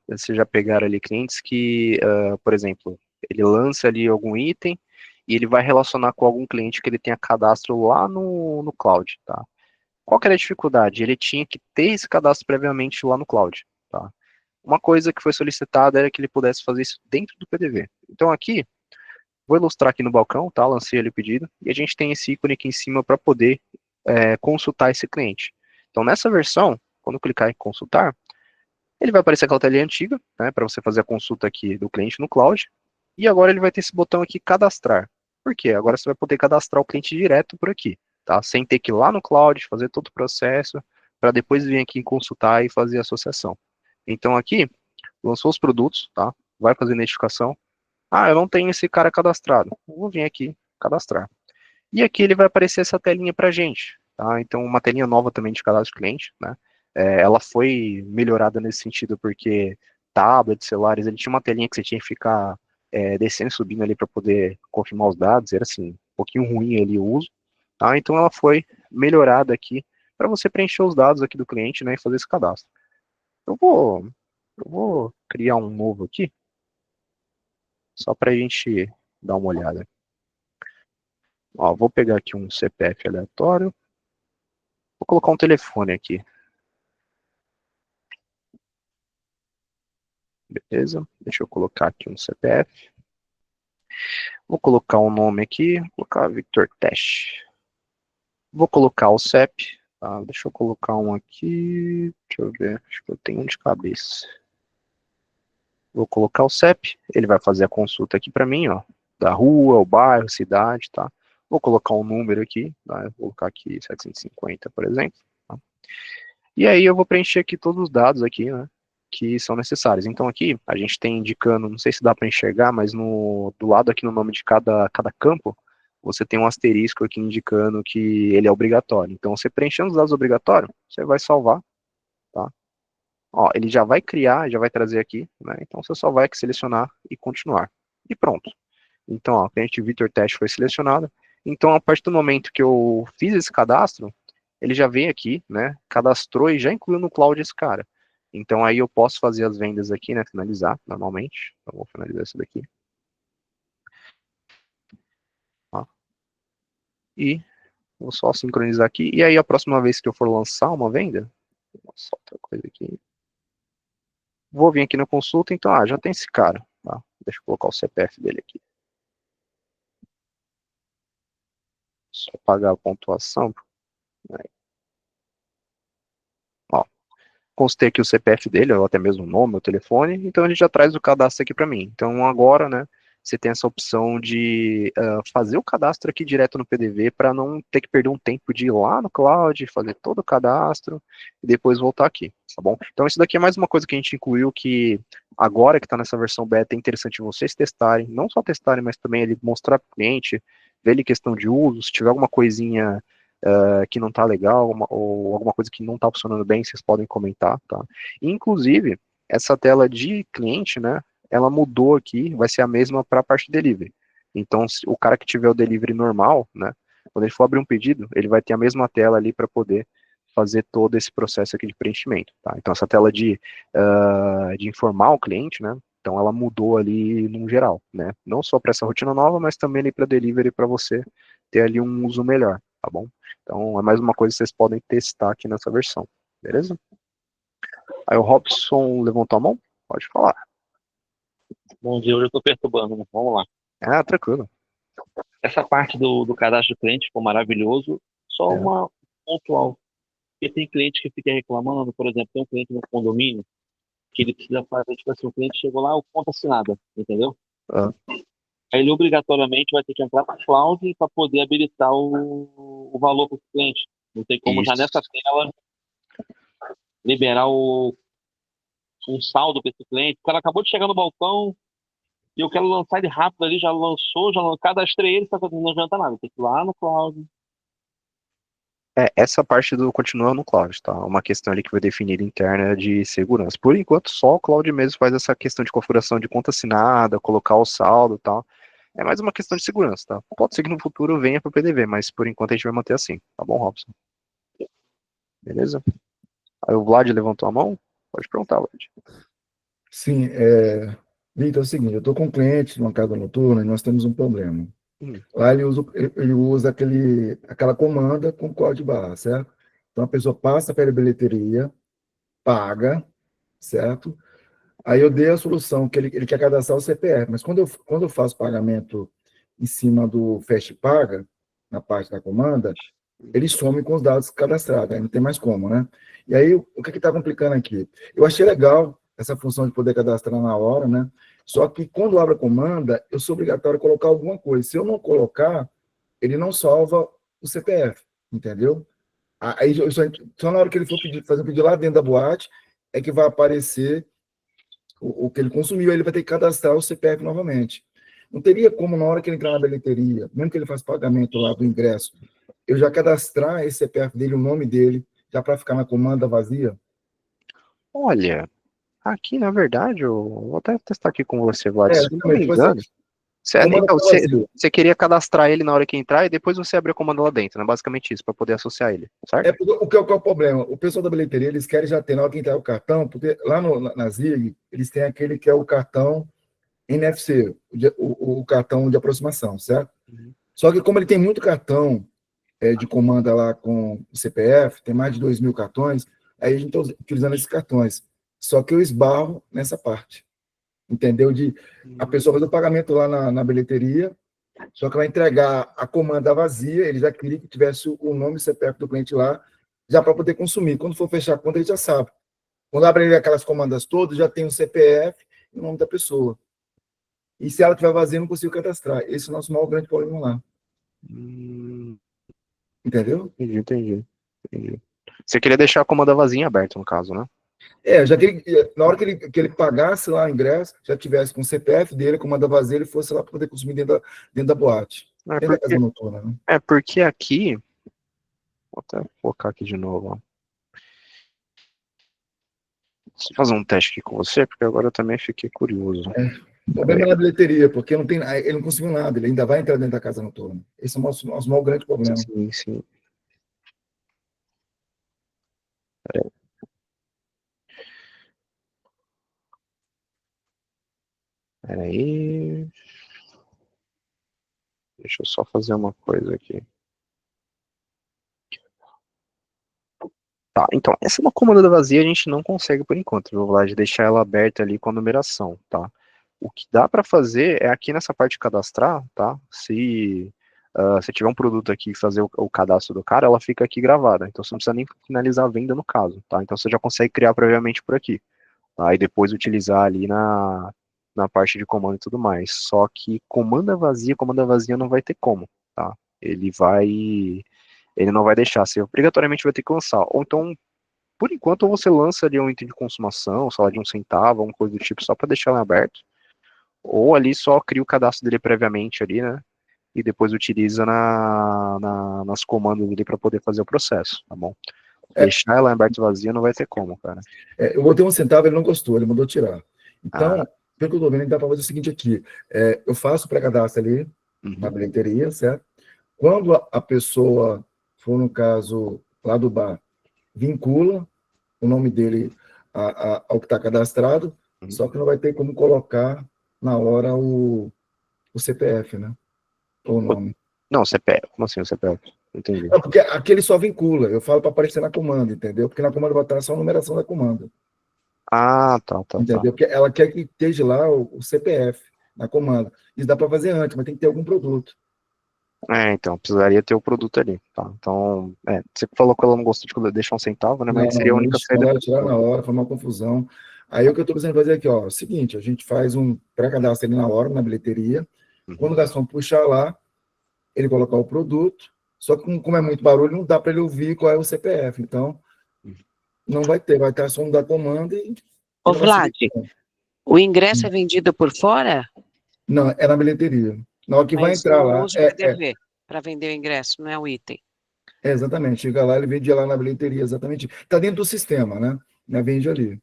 pegaram ali clientes que, por exemplo, ele lança ali algum item e ele vai relacionar com algum cliente que ele tenha cadastro lá no cloud, tá? Qual que era a dificuldade? Ele tinha que ter esse cadastro previamente lá no cloud, tá? Uma coisa que foi solicitada era que ele pudesse fazer isso dentro do PDV. Então aqui, vou ilustrar aqui no balcão, tá? Lancei ali o pedido e a gente tem esse ícone aqui em cima para poder consultar esse cliente. Então nessa versão, quando eu clicar em consultar, ele vai aparecer aquela telinha antiga, né, para você fazer a consulta aqui do cliente no cloud, e agora ele vai ter esse botão aqui, cadastrar. Por quê? Agora você vai poder cadastrar o cliente direto por aqui, tá? Sem ter que ir lá no cloud, fazer todo o processo, para depois vir aqui em consultar e fazer a associação. Então aqui, lançou os produtos, tá? Vai fazer identificação. Eu não tenho esse cara cadastrado. Vou vir aqui, cadastrar. E aqui ele vai aparecer essa telinha pra gente, tá? Então uma telinha nova também de cadastro cliente, né? Ela foi melhorada nesse sentido porque tablets, celulares, ele tinha uma telinha que você tinha que ficar descendo e subindo ali para poder confirmar os dados, era assim, um pouquinho ruim ali o uso, tá? Então ela foi melhorada aqui para você preencher os dados aqui do cliente, né, e fazer esse cadastro. Eu vou criar um novo aqui, só para a gente dar uma olhada. Ó, vou pegar aqui um CPF aleatório, vou colocar um telefone aqui. Beleza, deixa eu colocar aqui um CPF. Vou colocar um nome aqui, vou colocar Victor Tesh. Vou colocar o CEP, tá? Deixa eu colocar um aqui, deixa eu ver, acho que eu tenho um de cabeça. Vou colocar o CEP, ele vai fazer a consulta aqui para mim, ó, da rua, o bairro, cidade, tá? Vou colocar um número aqui, tá? Vou colocar aqui 750, por exemplo. Tá? E aí eu vou preencher aqui todos os dados aqui, né, que são necessários. Então aqui a gente tem indicando, não sei se dá para enxergar, mas do lado aqui no nome de cada campo, você tem um asterisco aqui indicando que ele é obrigatório. Então você preenchendo os dados obrigatórios, você vai salvar, tá? Ó, ele já vai criar, já vai trazer aqui, né? Então você só vai aqui selecionar e continuar. E pronto. Então, ó, o cliente Victor Teste foi selecionado. Então, a partir do momento que eu fiz esse cadastro, ele já veio aqui, né? Cadastrou e já incluiu no cloud esse cara. Então, aí eu posso fazer as vendas aqui, né? Finalizar, normalmente. Então, vou finalizar isso daqui. Ó. E vou só sincronizar aqui. E aí, a próxima vez que eu for lançar uma venda, só outra coisa aqui. Vou vir aqui na consulta, então, já tem esse cara. Tá? Deixa eu colocar o CPF dele aqui. Só pagar a pontuação. Aí. Ó, constei aqui o CPF dele, ou até mesmo o nome, o telefone, então ele já traz o cadastro aqui para mim. Então agora, né, você tem essa opção de fazer o cadastro aqui direto no PDV para não ter que perder um tempo de ir lá no cloud, fazer todo o cadastro e depois voltar aqui, tá bom? Então isso daqui é mais uma coisa que a gente incluiu que agora que está nessa versão beta é interessante vocês testarem, não só testarem, mas também ele mostrar para o cliente, ver ele questão de uso, se tiver alguma coisinha que não está legal, ou alguma coisa que não está funcionando bem, vocês podem comentar, tá? Inclusive, essa tela de cliente, né, ela mudou aqui, vai ser a mesma para a parte de delivery. Então, o cara que tiver o delivery normal, né, quando ele for abrir um pedido, ele vai ter a mesma tela ali para poder fazer todo esse processo aqui de preenchimento, tá? Então, essa tela de informar o cliente, né, então ela mudou ali no geral, né, não só para essa rotina nova, mas também ali para delivery, para você ter ali um uso melhor, tá bom? Então, é mais uma coisa que vocês podem testar aqui nessa versão, beleza? Aí o Robson levantou a mão, pode falar. Bom dia, hoje eu estou perturbando, né? Vamos lá. Tranquilo. Essa parte do cadastro do cliente ficou maravilhoso, só uma pontual. Porque tem cliente que fica reclamando, por exemplo, tem um cliente no condomínio que ele precisa fazer, tipo assim, o cliente chegou lá, o conta assinada, entendeu? Aí ele obrigatoriamente vai ter que entrar para a cloud para poder habilitar o valor para o cliente. Não tem como já nessa tela liberar um saldo para esse cliente. O cara acabou de chegar no balcão e eu quero lançar ele rápido ali, já cadastrei ele, só que não adianta nada, tem que ir lá no cloud. Essa parte do continua no cloud, tá? Uma questão ali que foi definida interna de segurança. Por enquanto, só o cloud mesmo faz essa questão de configuração de conta assinada, colocar o saldo e tal. É mais uma questão de segurança, tá? Pode ser que no futuro venha para o PDV, mas por enquanto a gente vai manter assim, tá bom, Robson? Beleza? Aí o Vlad levantou a mão? Pode perguntar, Vlad. Sim, Vitor, é o seguinte, eu estou com um cliente numa casa noturna e nós temos um problema. Lá ele usa aquela comanda com código de barra, certo? Então a pessoa passa pela bilheteria, paga, certo? Aí eu dei a solução que ele quer cadastrar o CPF, mas quando eu faço pagamento em cima do Fast Paga, na parte da comanda, ele some com os dados cadastrados, aí não tem mais como, né? E aí, o que está complicando aqui? Eu achei legal essa função de poder cadastrar na hora, né? Só que quando abre a comanda, eu sou obrigatório a colocar alguma coisa. Se eu não colocar, ele não salva o CPF, entendeu? Aí só na hora que ele for fazer um pedido lá dentro da boate, é que vai aparecer o que ele consumiu, aí ele vai ter que cadastrar o CPF novamente. Não teria como, na hora que ele entrar na bilheteria, mesmo que ele faça pagamento lá do ingresso, eu já cadastrar esse CPF dele, o nome dele, já para ficar na comanda vazia? Olha, Aqui, na verdade, eu vou até testar aqui com você, Vlad. Se eu não me Exatamente. engano, Comanda então, tá vazio. você queria cadastrar ele na hora que entrar e depois você abrir a comanda lá dentro, né? Basicamente isso, para poder associar ele, certo? Porque, qual é o problema? O pessoal da bilheteria, eles querem já ter na hora que entrar o cartão, porque lá na ZIG, eles têm aquele que é o cartão NFC, o cartão de aproximação, certo? Uhum. Só que como ele tem muito cartão de comanda lá com o CPF, tem mais de 2.000 cartões, aí a gente está utilizando esses cartões. Só que eu esbarro nessa parte, entendeu? De a pessoa fazer o pagamento lá na bilheteria, só que vai entregar a comanda vazia, ele já queria que tivesse o nome e o CPF do cliente lá, já para poder consumir. Quando for fechar a conta, ele já sabe. Quando abre aquelas comandas todas, já tem o CPF e o nome da pessoa. E se ela estiver vazia, não consigo cadastrar. Esse é o nosso maior grande problema lá. Entendeu? Entendi. Você queria deixar a comanda vazia aberta, no caso, né? Já que na hora que ele pagasse lá o ingresso, já tivesse com o CPF dele, comanda vazia, ele fosse lá para poder consumir dentro da boate. Dentro da casa noturna, né? Porque aqui. Vou até colocar aqui de novo, ó. Deixa eu fazer um teste aqui com você, porque agora eu também fiquei curioso. O problema é na bilheteria, porque não tem, ele não conseguiu nada, ele ainda vai entrar dentro da casa noturna. Esse é o nosso maior grande problema. Sim. Peraí. Deixa eu só fazer uma coisa aqui. Tá, então, essa é uma comanda vazia, a gente não consegue por enquanto, viu, Vlad? Deixar ela aberta ali com a numeração, tá? O que dá para fazer é aqui nessa parte de cadastrar, tá? Se você tiver um produto aqui e fazer o cadastro do cara, ela fica aqui gravada. Então você não precisa nem finalizar a venda no caso, tá? Então você já consegue criar previamente por aqui, tá? E depois utilizar ali na parte de comando e tudo mais. Só que comanda vazia não vai ter como, tá? Ele não vai deixar, você obrigatoriamente vai ter que lançar. Ou então, por enquanto, ou você lança ali um item de consumação, sei lá, de 1 centavo, alguma coisa do tipo, só para deixar ele aberto, ou ali só cria o cadastro dele previamente ali, né? E depois utiliza nas comandas ali para poder fazer o processo, tá bom? Deixar ela aberta e vazia não vai ter como, cara. Eu botei 1 centavo, ele não gostou, ele mandou tirar. Então, pelo que eu tô vendo, dá para fazer o seguinte aqui. Eu faço o pré-cadastro ali, na bilheteria, certo? Quando a pessoa for, no caso, lá do bar, vincula o nome dele ao que está cadastrado, só que não vai ter como colocar na hora o CPF, né? Ou o nome. Não, CPF. Como assim o CPF? Entendi. Não, porque aqui ele só vincula. Eu falo para aparecer na comanda, entendeu? Porque na comanda vai estar só a numeração da comanda. Tá. Entendeu? Porque ela quer que esteja lá o CPF na comanda. Isso dá para fazer antes, mas tem que ter algum produto. Então, precisaria ter o produto ali, tá? Então, você falou que ela não gostou de deixar 1 centavo, né? Mas seria a única saída. Mandaram tirar na hora, foi uma confusão. Aí o que eu estou precisando fazer aqui, ó, é o seguinte, a gente faz um pré-cadastro ali na hora, na bilheteria. Quando o garçom puxar lá, ele colocar o produto, só que como é muito barulho, não dá para ele ouvir qual é o CPF. Então, não vai ter, vai estar som da comanda e... Ô, Vlad, o ingresso é vendido por fora? Não, é na bilheteria. Na hora que vai entrar lá... usa o PDV para vender o ingresso, não é o item. Exatamente, chega lá, ele vende lá na bilheteria, exatamente. Está dentro do sistema, né? Vende ali.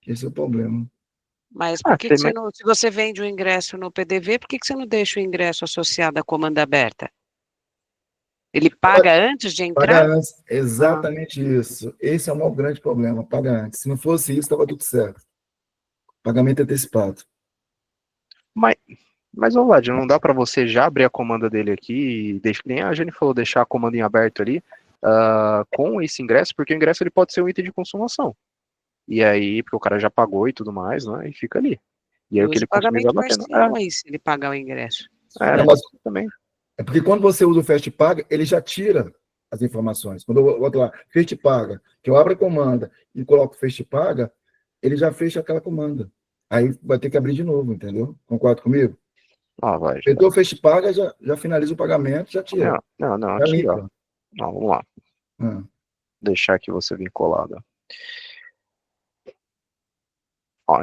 Esse é o problema. Mas por que você não, se você vende o ingresso no PDV, por que você não deixa o ingresso associado à comanda aberta? Ele paga antes de entrar? Paga antes, exatamente isso. Esse é o maior grande problema, paga antes. Se não fosse isso, estava tudo certo. Pagamento antecipado. Mas, ô Vlad, não dá para você já abrir a comanda dele aqui e deixar, nem a Jane falou, deixar a comanda em aberto ali com esse ingresso, porque o ingresso ele pode ser um item de consumação. E aí, porque o cara já pagou e tudo mais, né? E fica ali. E aí o que ele consumir vai batendo. Aí, se ele pagar o ingresso. Também. É porque quando você usa o Fast Paga, ele já tira as informações. Quando eu boto lá, Fast Paga, que eu abro a comanda e coloco Fast Paga, ele já fecha aquela comanda. Aí vai ter que abrir de novo, entendeu? Concorda comigo? Vai. Feitou o Fast Paga, já finaliza o pagamento, já tira. Não, aqui, ó. Não, vamos lá. Deixar aqui você vinculado.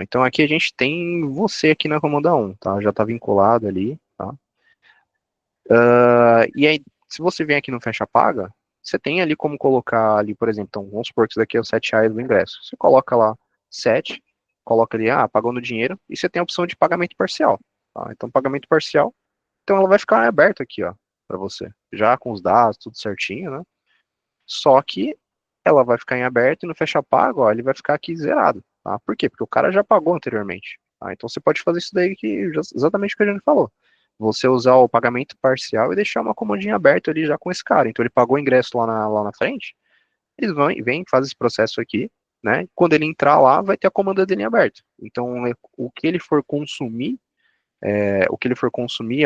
Então aqui a gente tem você aqui na comanda 1, tá? Já tá vinculado ali, tá? E aí, se você vem aqui no Fecha Paga, você tem ali como colocar ali, por exemplo, então, vamos supor que isso daqui é os R$7 do ingresso. Você coloca lá set, coloca ali, pagou no dinheiro, e você tem a opção de pagamento parcial. Tá? Então, pagamento parcial, então ela vai ficar aberta aqui, ó, para você, já com os dados, tudo certinho, né? Só que ela vai ficar em aberto e no fecha pago, ó, ele vai ficar aqui zerado, tá? Por quê? Porque o cara já pagou anteriormente, tá? Então você pode fazer isso daí que exatamente o que a gente falou. Você usar o pagamento parcial e deixar uma comandinha aberta ali já com esse cara. Então ele pagou o ingresso lá na frente, eles vêm, fazem esse processo aqui, né? Quando ele entrar lá, vai ter a comanda dele aberta. Então o que ele for consumir,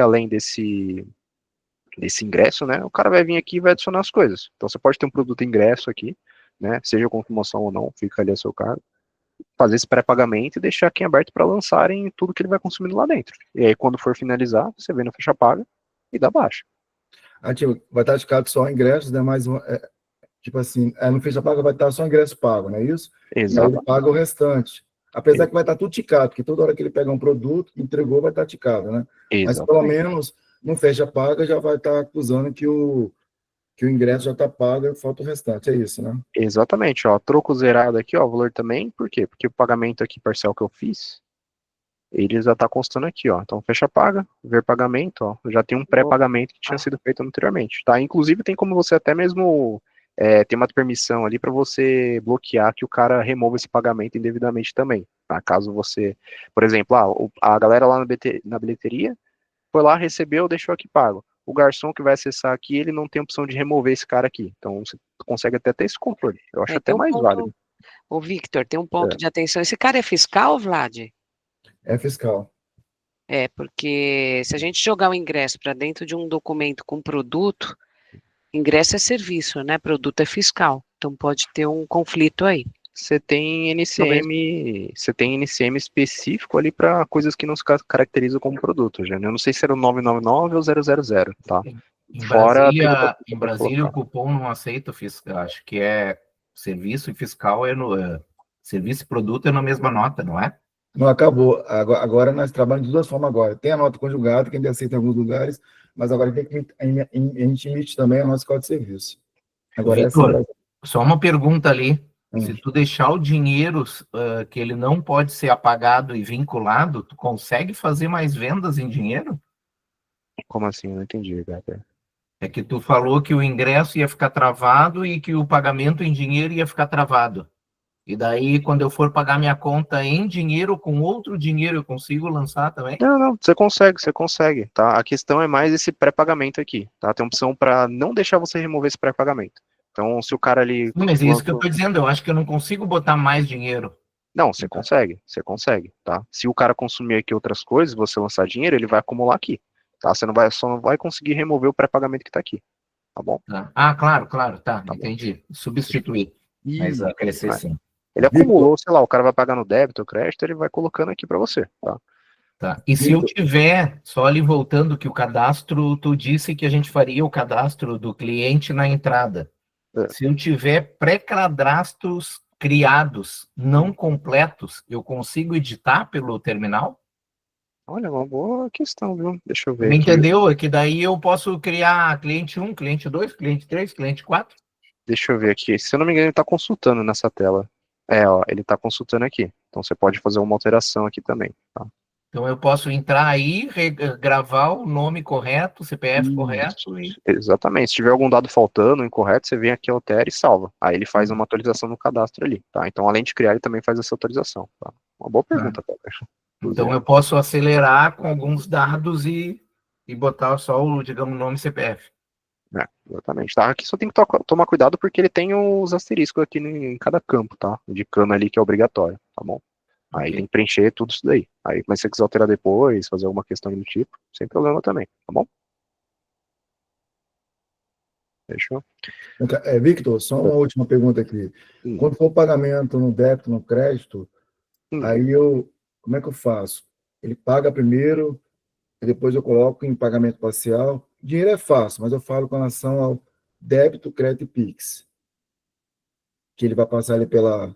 além desse ingresso, né? O cara vai vir aqui e vai adicionar as coisas. Então você pode ter um produto ingresso aqui, né? Seja com promoção ou não, fica ali a seu cargo. Fazer esse pré-pagamento e deixar aqui aberto para lançarem tudo que ele vai consumindo lá dentro. E aí, quando for finalizar, você vem no fecha paga e dá baixa. Tipo, vai estar ticado só ingressos, né? Mas, tipo assim, no fecha paga vai estar só ingresso pago, não é isso? Exato. E aí ele paga o restante. Apesar que vai estar tudo ticado, porque toda hora que ele pegar um produto, entregou, vai estar ticado, né? Mas pelo menos no fecha paga já vai estar acusando que o ingresso já está pago e falta o restante, é isso, né? Exatamente, ó, troco zerado aqui, ó, o valor também, por quê? Porque o pagamento aqui parcial que eu fiz, ele já está constando aqui, ó, então fecha paga, ver pagamento, ó, já tem um pré-pagamento que tinha sido feito anteriormente, tá? Inclusive tem como você até mesmo ter uma permissão ali para você bloquear que o cara remova esse pagamento indevidamente também, tá? Caso você, por exemplo, a galera lá na bilheteria foi lá, recebeu, deixou aqui pago. O garçom que vai acessar aqui, ele não tem opção de remover esse cara aqui. Então, você consegue até ter esse controle. Eu acho até mais válido. Ô, Victor, tem um ponto de atenção. Esse cara é fiscal, Vlad? É fiscal. Porque se a gente jogar o ingresso para dentro de um documento com produto, ingresso é serviço, né? Produto é fiscal. Então, pode ter um conflito aí. Você tem NCM específico ali para coisas que não se caracterizam como produto, já. Eu não sei se era o 999 ou 000, tá? Em Brasília o cupom não aceita fiscal, acho que serviço e fiscal serviço e produto é na mesma nota, não é? Não, acabou. Agora nós trabalhamos de duas formas agora. Tem a nota conjugada, que ainda aceita em alguns lugares, mas agora a gente emite também a nossa código de serviço. Agora Victor, só uma pergunta ali. Se tu deixar o dinheiro que ele não pode ser apagado e vinculado, tu consegue fazer mais vendas em dinheiro? Como assim? Eu não entendi, Gabriel. É que tu falou que o ingresso ia ficar travado e que o pagamento em dinheiro ia ficar travado. E daí, quando eu for pagar minha conta em dinheiro, com outro dinheiro, eu consigo lançar também? Não, você consegue, tá? A questão é mais esse pré-pagamento aqui, tá? Tem opção para não deixar você remover esse pré-pagamento. Então, se o cara ali... Mas é isso que eu tô dizendo, eu acho que eu não consigo botar mais dinheiro. Não, você consegue, tá? Se o cara consumir aqui outras coisas, você lançar dinheiro, ele vai acumular aqui, tá? Você só não vai conseguir remover o pré-pagamento que tá aqui, tá bom? Tá. Claro, tá entendi. Substituir. Mas crescer sim. Ele acumulou, sei lá, o cara vai pagar no débito ou crédito, ele vai colocando aqui para você, tá? Tá. E se eu tiver, só ali voltando que o cadastro, tu disse que a gente faria o cadastro do cliente na entrada. Se eu tiver pré-cadastros criados, não completos, eu consigo editar pelo terminal? Olha, uma boa questão, viu? Deixa eu ver Me aqui. entendeu? É que daí eu posso criar cliente 1, cliente 2, cliente 3, cliente 4? Deixa eu ver aqui. Se eu não me engano, ele está consultando nessa tela. Ó, ele está consultando aqui. Então você pode fazer uma alteração aqui também, tá? Então eu posso entrar aí, gravar o nome correto, CPF correto e... Exatamente. Se tiver algum dado faltando, incorreto, você vem aqui, altera e salva. Aí ele faz uma atualização no cadastro ali, tá? Então, além de criar, ele também faz essa atualização, tá? Uma boa pergunta, cara. Então eu posso acelerar com alguns dados e botar só o, digamos, nome CPF. Exatamente. Tá? Aqui só tem que tomar cuidado porque ele tem os asteriscos aqui em cada campo, tá? Indicando ali que é obrigatório, tá bom? Aí tem que preencher tudo isso daí. Aí, mas se você quiser alterar depois, fazer alguma questão do tipo, sem problema também, tá bom? Fechou? Victor, só uma última pergunta aqui. Quando for o pagamento no débito, no crédito, aí como é que eu faço? Ele paga primeiro, e depois eu coloco em pagamento parcial. Dinheiro é fácil, mas eu falo com relação ao débito, crédito e Pix. Que ele vai passar ali pela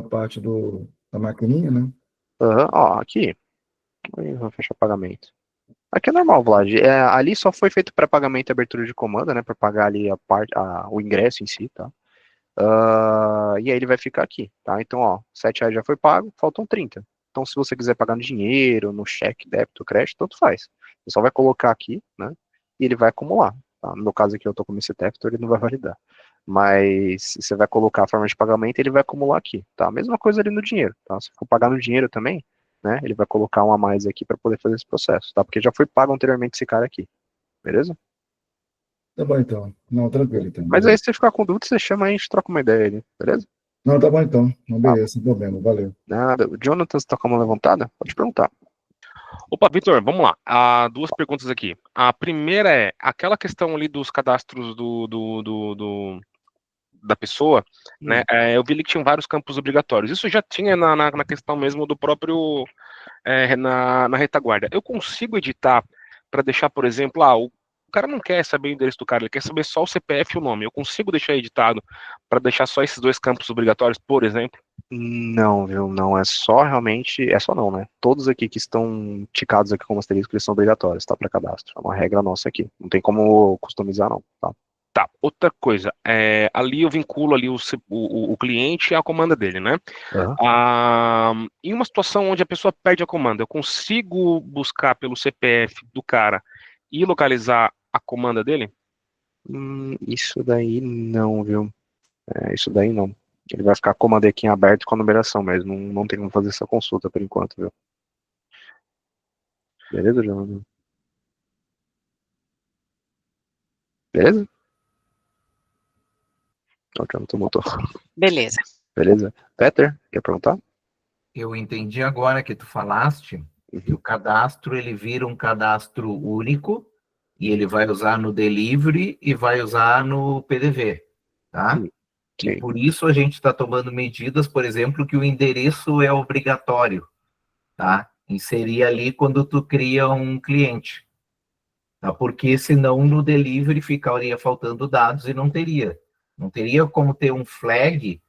parte da maquininha, né? Ó, aqui. Vou fechar pagamento. Aqui é normal, Vlad. Ali só foi feito pré-pagamento e abertura de comanda, né? Para pagar ali o ingresso em si, tá? E aí ele vai ficar aqui, tá? Então, ó, R$7 já foi pago, faltam 30. Então, se você quiser pagar no dinheiro, no cheque, débito, crédito, tanto faz. Você só vai colocar aqui, né? E ele vai acumular. Tá? No meu caso aqui, eu tô com o Tefto, ele não vai validar. Mas você vai colocar a forma de pagamento, ele vai acumular aqui, tá? Mesma coisa ali no dinheiro, tá? Se for pagar no dinheiro também, né? Ele vai colocar um a mais aqui para poder fazer esse processo, tá? Porque já foi pago anteriormente esse cara aqui, beleza? Tá bom, então. Não, tranquilo, então. Mas aí, se você ficar com dúvida, você chama aí, a gente troca uma ideia ali, beleza? Não, tá bom, então. Não, Tá. beleza, sem problema. Valeu. Nada. O Jonathan, você tá com a mão levantada? Pode perguntar. Opa, Vitor, vamos lá. Duas perguntas aqui. A primeira é aquela questão ali dos cadastros da pessoa, né? Eu vi ali que tinham vários campos obrigatórios. Isso já tinha na questão mesmo do próprio na retaguarda. Eu consigo editar para deixar, por exemplo, o cara não quer saber o endereço do cara, ele quer saber só o CPF e o nome. Eu consigo deixar editado para deixar só esses dois campos obrigatórios, por exemplo? Não, viu? Não, é só realmente. É só não, né? Todos aqui que estão ticados aqui como asterisco, eles são obrigatórios, tá? Para cadastro. É uma regra nossa aqui. Não tem como customizar, não, tá? Tá, outra coisa, ali eu vinculo ali o cliente à comanda dele, né? Em uma situação onde a pessoa perde a comanda, eu consigo buscar pelo CPF do cara e localizar a comanda dele? Isso daí não, viu? Isso daí não. Ele vai ficar com a comanda aqui em aberto com a numeração, mas não tem como fazer essa consulta por enquanto, viu? Beleza, João? Beleza? O Jonathan mutou. Beleza. Beleza. Peter, quer perguntar? Eu entendi agora que tu falaste que o cadastro ele vira um cadastro único e ele vai usar no delivery e vai usar no PDV, tá? E por isso a gente está tomando medidas, por exemplo, que o endereço é obrigatório, tá? Inserir ali quando tu cria um cliente, tá? Porque senão no delivery ficaria faltando dados e não teria como ter um flag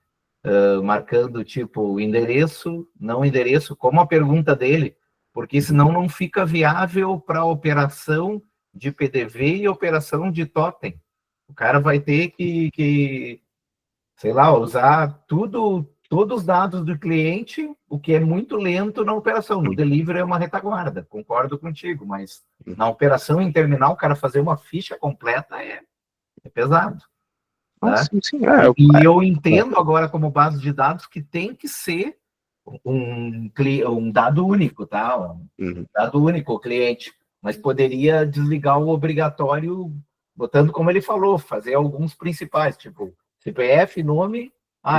marcando tipo endereço, não endereço, como a pergunta dele, porque senão não fica viável para operação de PDV e operação de totem. O cara vai ter que sei lá, usar todos os dados do cliente, o que é muito lento na operação. No delivery é uma retaguarda, concordo contigo, mas na operação em terminal, o cara fazer uma ficha completa é pesado. Tá? Sim. E eu entendo agora como base de dados que tem que ser um dado único, tá? Um dado único, o cliente. Mas poderia desligar o obrigatório, botando como ele falou, fazer alguns principais, tipo CPF, nome,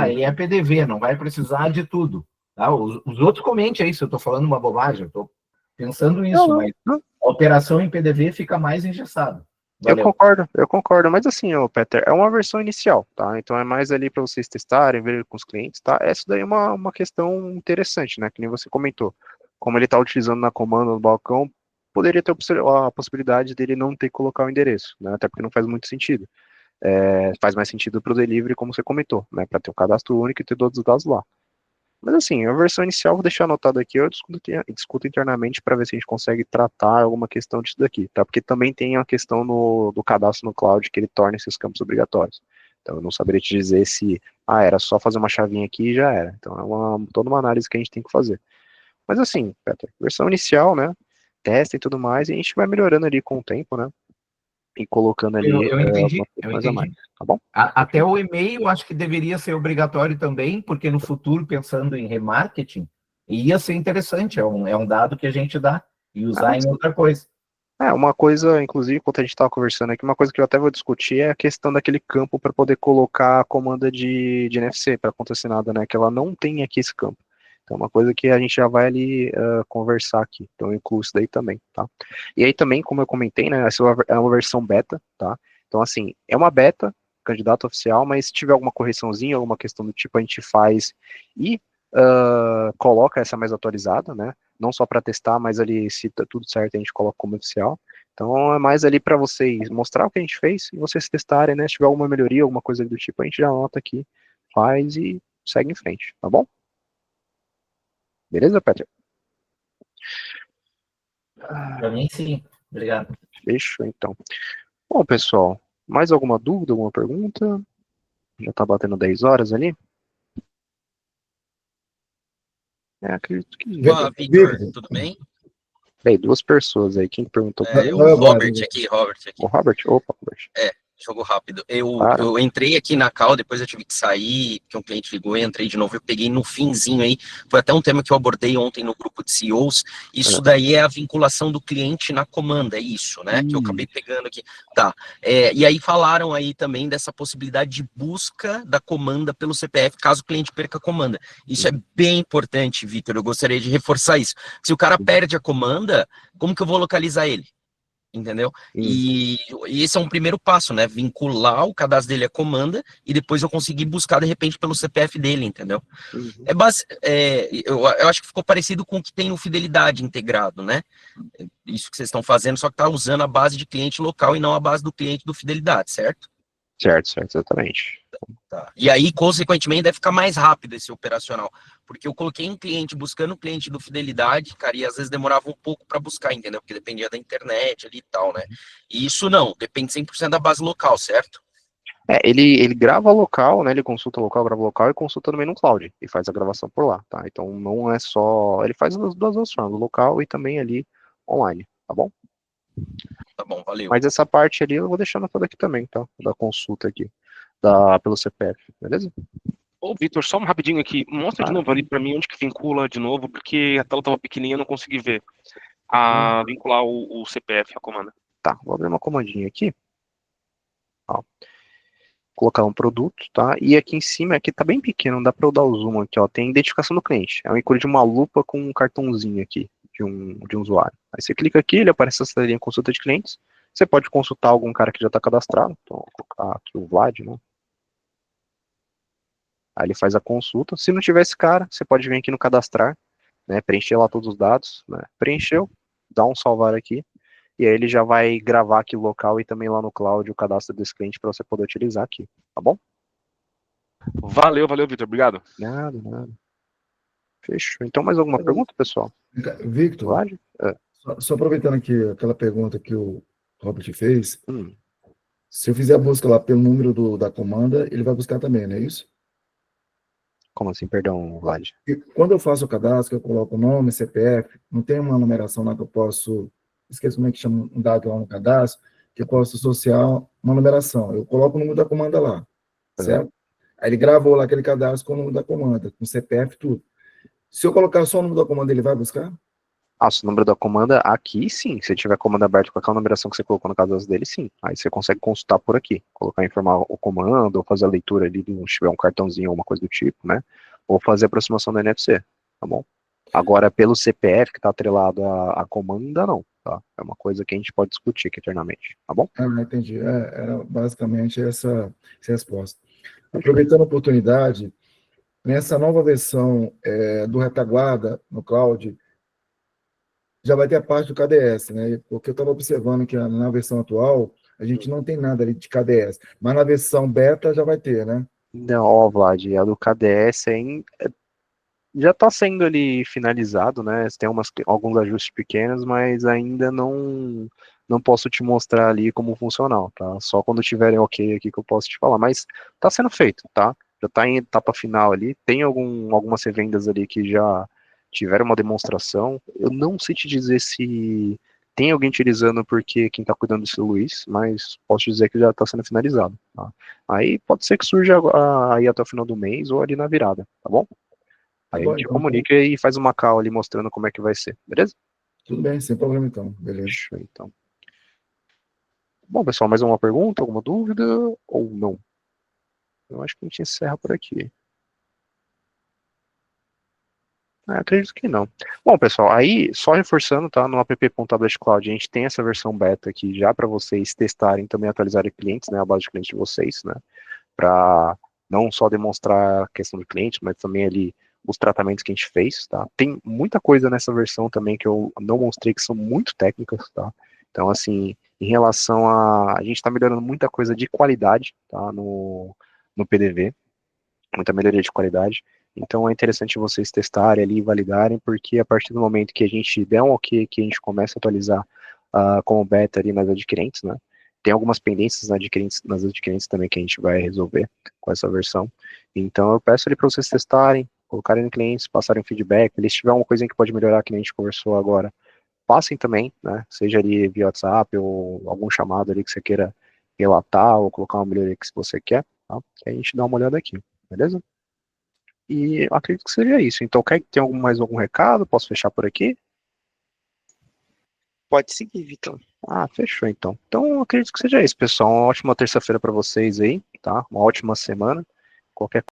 ele é PDV, não vai precisar de tudo. Tá? Os outros comentem aí se eu estou falando uma bobagem, eu estou pensando nisso, mas a operação em PDV fica mais engessada. Valeu. Eu concordo, mas assim, Peter, é uma versão inicial, tá? Então é mais ali para vocês testarem, ver com os clientes, tá? Essa daí é uma questão interessante, né? Que nem você comentou. Como ele está utilizando na comanda no balcão, poderia ter a possibilidade dele não ter que colocar o endereço, né? Até porque não faz muito sentido. Faz mais sentido para o delivery, como você comentou, né? Para ter um cadastro único e ter todos os dados lá. Mas assim, a versão inicial, vou deixar anotado aqui, eu discuto internamente para ver se a gente consegue tratar alguma questão disso daqui, tá? Porque também tem a questão do cadastro no cloud, que ele torna esses campos obrigatórios. Então eu não saberia te dizer se, era só fazer uma chavinha aqui e já era. Então é toda uma análise que a gente tem que fazer. Mas assim, Peter, versão inicial, né? Testa e tudo mais, e a gente vai melhorando ali com o tempo, né? E colocando ali eu entendi, mais a mais, tá bom? Até o e-mail acho que deveria ser obrigatório também, porque no futuro, pensando em remarketing, ia ser interessante, é um dado que a gente dá e usar em outra coisa. Uma coisa, inclusive, enquanto a gente estava conversando aqui, uma coisa que eu até vou discutir é a questão daquele campo para poder colocar a comanda de NFC para conta assinada, né? Que ela não tem aqui esse campo. Então, uma coisa que a gente já vai ali conversar aqui. Então, eu incluo isso daí também, tá? E aí também, como eu comentei, né? Essa é uma versão beta, tá? Então, assim, é uma beta, candidato oficial, mas se tiver alguma correçãozinha, alguma questão do tipo, a gente faz e coloca essa mais atualizada, né? Não só para testar, mas ali, se tá tudo certo, a gente coloca como oficial. Então, é mais ali para vocês mostrar o que a gente fez e vocês testarem, né? Se tiver alguma melhoria, alguma coisa do tipo, a gente já anota aqui, faz e segue em frente, tá bom? Beleza, Peter? Para mim, sim. Obrigado. Fechou, então. Bom, pessoal, mais alguma dúvida, alguma pergunta? Já tá batendo 10 horas ali? Acredito que... Olá, Vitor, tudo bem? Bem, 2 pessoas aí. Quem perguntou? O Robert aqui, Robert aqui. O Robert? Opa, Robert. Jogo rápido. Claro. Eu entrei aqui na call, depois eu tive que sair, porque um cliente ligou e entrei de novo. Eu peguei no finzinho aí. Foi até um tema que eu abordei ontem no grupo de CEOs. Isso daí é a vinculação do cliente na comanda, é isso, né? Que eu acabei pegando aqui. Tá. E aí falaram aí também dessa possibilidade de busca da comanda pelo CPF, caso o cliente perca a comanda. Isso é bem importante, Vitor. Eu gostaria de reforçar isso. Se o cara perde a comanda, como que eu vou localizar ele? Entendeu? E esse é um primeiro passo, né? Vincular o cadastro dele à comanda e depois eu conseguir buscar de repente pelo CPF dele, entendeu? Eu acho que ficou parecido com o que tem no Fidelidade integrado, né? Isso que vocês estão fazendo, só que tá usando a base de cliente local e não a base do cliente do Fidelidade, certo? Certo, exatamente. Tá. E aí, consequentemente, deve ficar mais rápido esse operacional. Porque eu coloquei em cliente, buscando o cliente do Fidelidade, cara, e às vezes demorava um pouco para buscar, entendeu? Porque dependia da internet ali e tal, né? E isso não, depende 100% da base local, certo? Ele grava local, né? Ele consulta local, grava local e consulta também no cloud. E faz a gravação por lá, tá? Então não é só... Ele faz das duas formas, local e também ali online, tá bom? Tá bom, valeu. Mas essa parte ali eu vou deixar anotada aqui também, tá? Da consulta aqui, pelo CPF, beleza? Ô, Vitor, só um rapidinho aqui. Mostra de novo ali pra mim onde que vincula de novo, porque a tela tava pequenininha, eu não consegui ver. Vincular o CPF, a comanda. Tá, vou abrir uma comandinha aqui. Ó. Colocar um produto, tá? E aqui em cima, aqui tá bem pequeno, não dá pra eu dar o zoom aqui, ó. Tem identificação do cliente. É um ícone de uma lupa com um cartãozinho aqui, de um usuário. Aí você clica aqui, ele aparece essa linha consulta de clientes. Você pode consultar algum cara que já tá cadastrado. Então, vou colocar aqui o Vlad, né? Aí ele faz a consulta. Se não tiver esse cara, você pode vir aqui no cadastrar, né? Preencher lá todos os dados, né? Preencheu, dá um salvar aqui. E aí ele já vai gravar aqui o local e também lá no cloud o cadastro desse cliente para você poder utilizar aqui, tá bom? Valeu, Vitor, obrigado. Nada. Fechou. Então, mais alguma pergunta, pessoal? Victor, só aproveitando aqui aquela pergunta que o Robert fez, se eu fizer a busca lá pelo número da comanda, ele vai buscar também, não é isso? Como assim, perdão, Vlad? E quando eu faço o cadastro, eu coloco o nome, CPF, não tem uma numeração lá que eu posso, esqueço como é que chama um dado lá no cadastro, que eu posso associar uma numeração. Eu coloco o número da comanda lá, certo? Aí ele gravou lá aquele cadastro com o número da comanda, com CPF, tudo. Se eu colocar só o número da comanda, ele vai buscar? Se o número da comanda aqui, sim. Se tiver comanda aberta com aquela numeração que você colocou no cadastro dele, sim. Aí você consegue consultar por aqui. Colocar, informar o comando, ou fazer a leitura ali, se tiver um cartãozinho ou uma coisa do tipo, né? Ou fazer a aproximação do NFC, tá bom? Agora, pelo CPF que está atrelado à comanda, não, tá? É uma coisa que a gente pode discutir aqui eternamente, tá bom? Entendi. Era basicamente essa resposta. Aproveitando a oportunidade, nessa nova versão do Retaguarda no cloud, já vai ter a parte do KDS, né? Porque eu estava observando que na versão atual, a gente não tem nada ali de KDS, mas na versão beta já vai ter, né? Não, Vlad, a do KDS já está sendo ali finalizado, né? Tem alguns ajustes pequenos, mas ainda não posso te mostrar ali como funcional, tá? Só quando tiverem ok aqui que eu posso te falar, mas está sendo feito, tá? Já está em etapa final ali, tem algumas revendas ali que já tiveram uma demonstração, eu não sei te dizer se tem alguém utilizando porque quem está cuidando disso é o Luiz, mas posso te dizer que já está sendo finalizado, tá? Aí pode ser que surja aí até o final do mês ou ali na virada, tá bom? Aí a gente comunica e faz uma call ali mostrando como é que vai ser, beleza? Tudo bem, sem problema então, beleza. Fechou, então. Bom, pessoal, mais alguma pergunta, alguma dúvida ou não? Eu acho que a gente encerra por aqui. Acredito que não. Bom, pessoal, aí, só reforçando, tá? No app.tablet Cloud, a gente tem essa versão beta aqui já para vocês testarem, também atualizarem clientes, né? A base de clientes de vocês, né? Para não só demonstrar a questão do cliente, mas também ali os tratamentos que a gente fez, tá? Tem muita coisa nessa versão também que eu não mostrei que são muito técnicas, tá? Então, assim, em relação a gente está melhorando muita coisa de qualidade, tá? No PDV, muita melhoria de qualidade. Então é interessante vocês testarem ali e validarem, porque a partir do momento que a gente der um ok, que a gente começa a atualizar como beta ali nas adquirentes, né? Tem algumas pendências nas adquirentes também que a gente vai resolver com essa versão. Então eu peço ali para vocês testarem, colocarem no cliente, passarem feedback. Se tiver uma coisinha que pode melhorar, que a gente conversou agora, passem também, né? Seja ali via WhatsApp ou algum chamado ali que você queira relatar ou colocar uma melhoria que você quer, tá? Que a gente dá uma olhada aqui, beleza? E eu acredito que seja isso. Então, tem mais algum recado? Posso fechar por aqui? Pode seguir, Vitor. Ah, fechou então. Então, eu acredito que seja isso, pessoal. Uma ótima terça-feira para vocês aí, tá? Uma ótima semana. Qualquer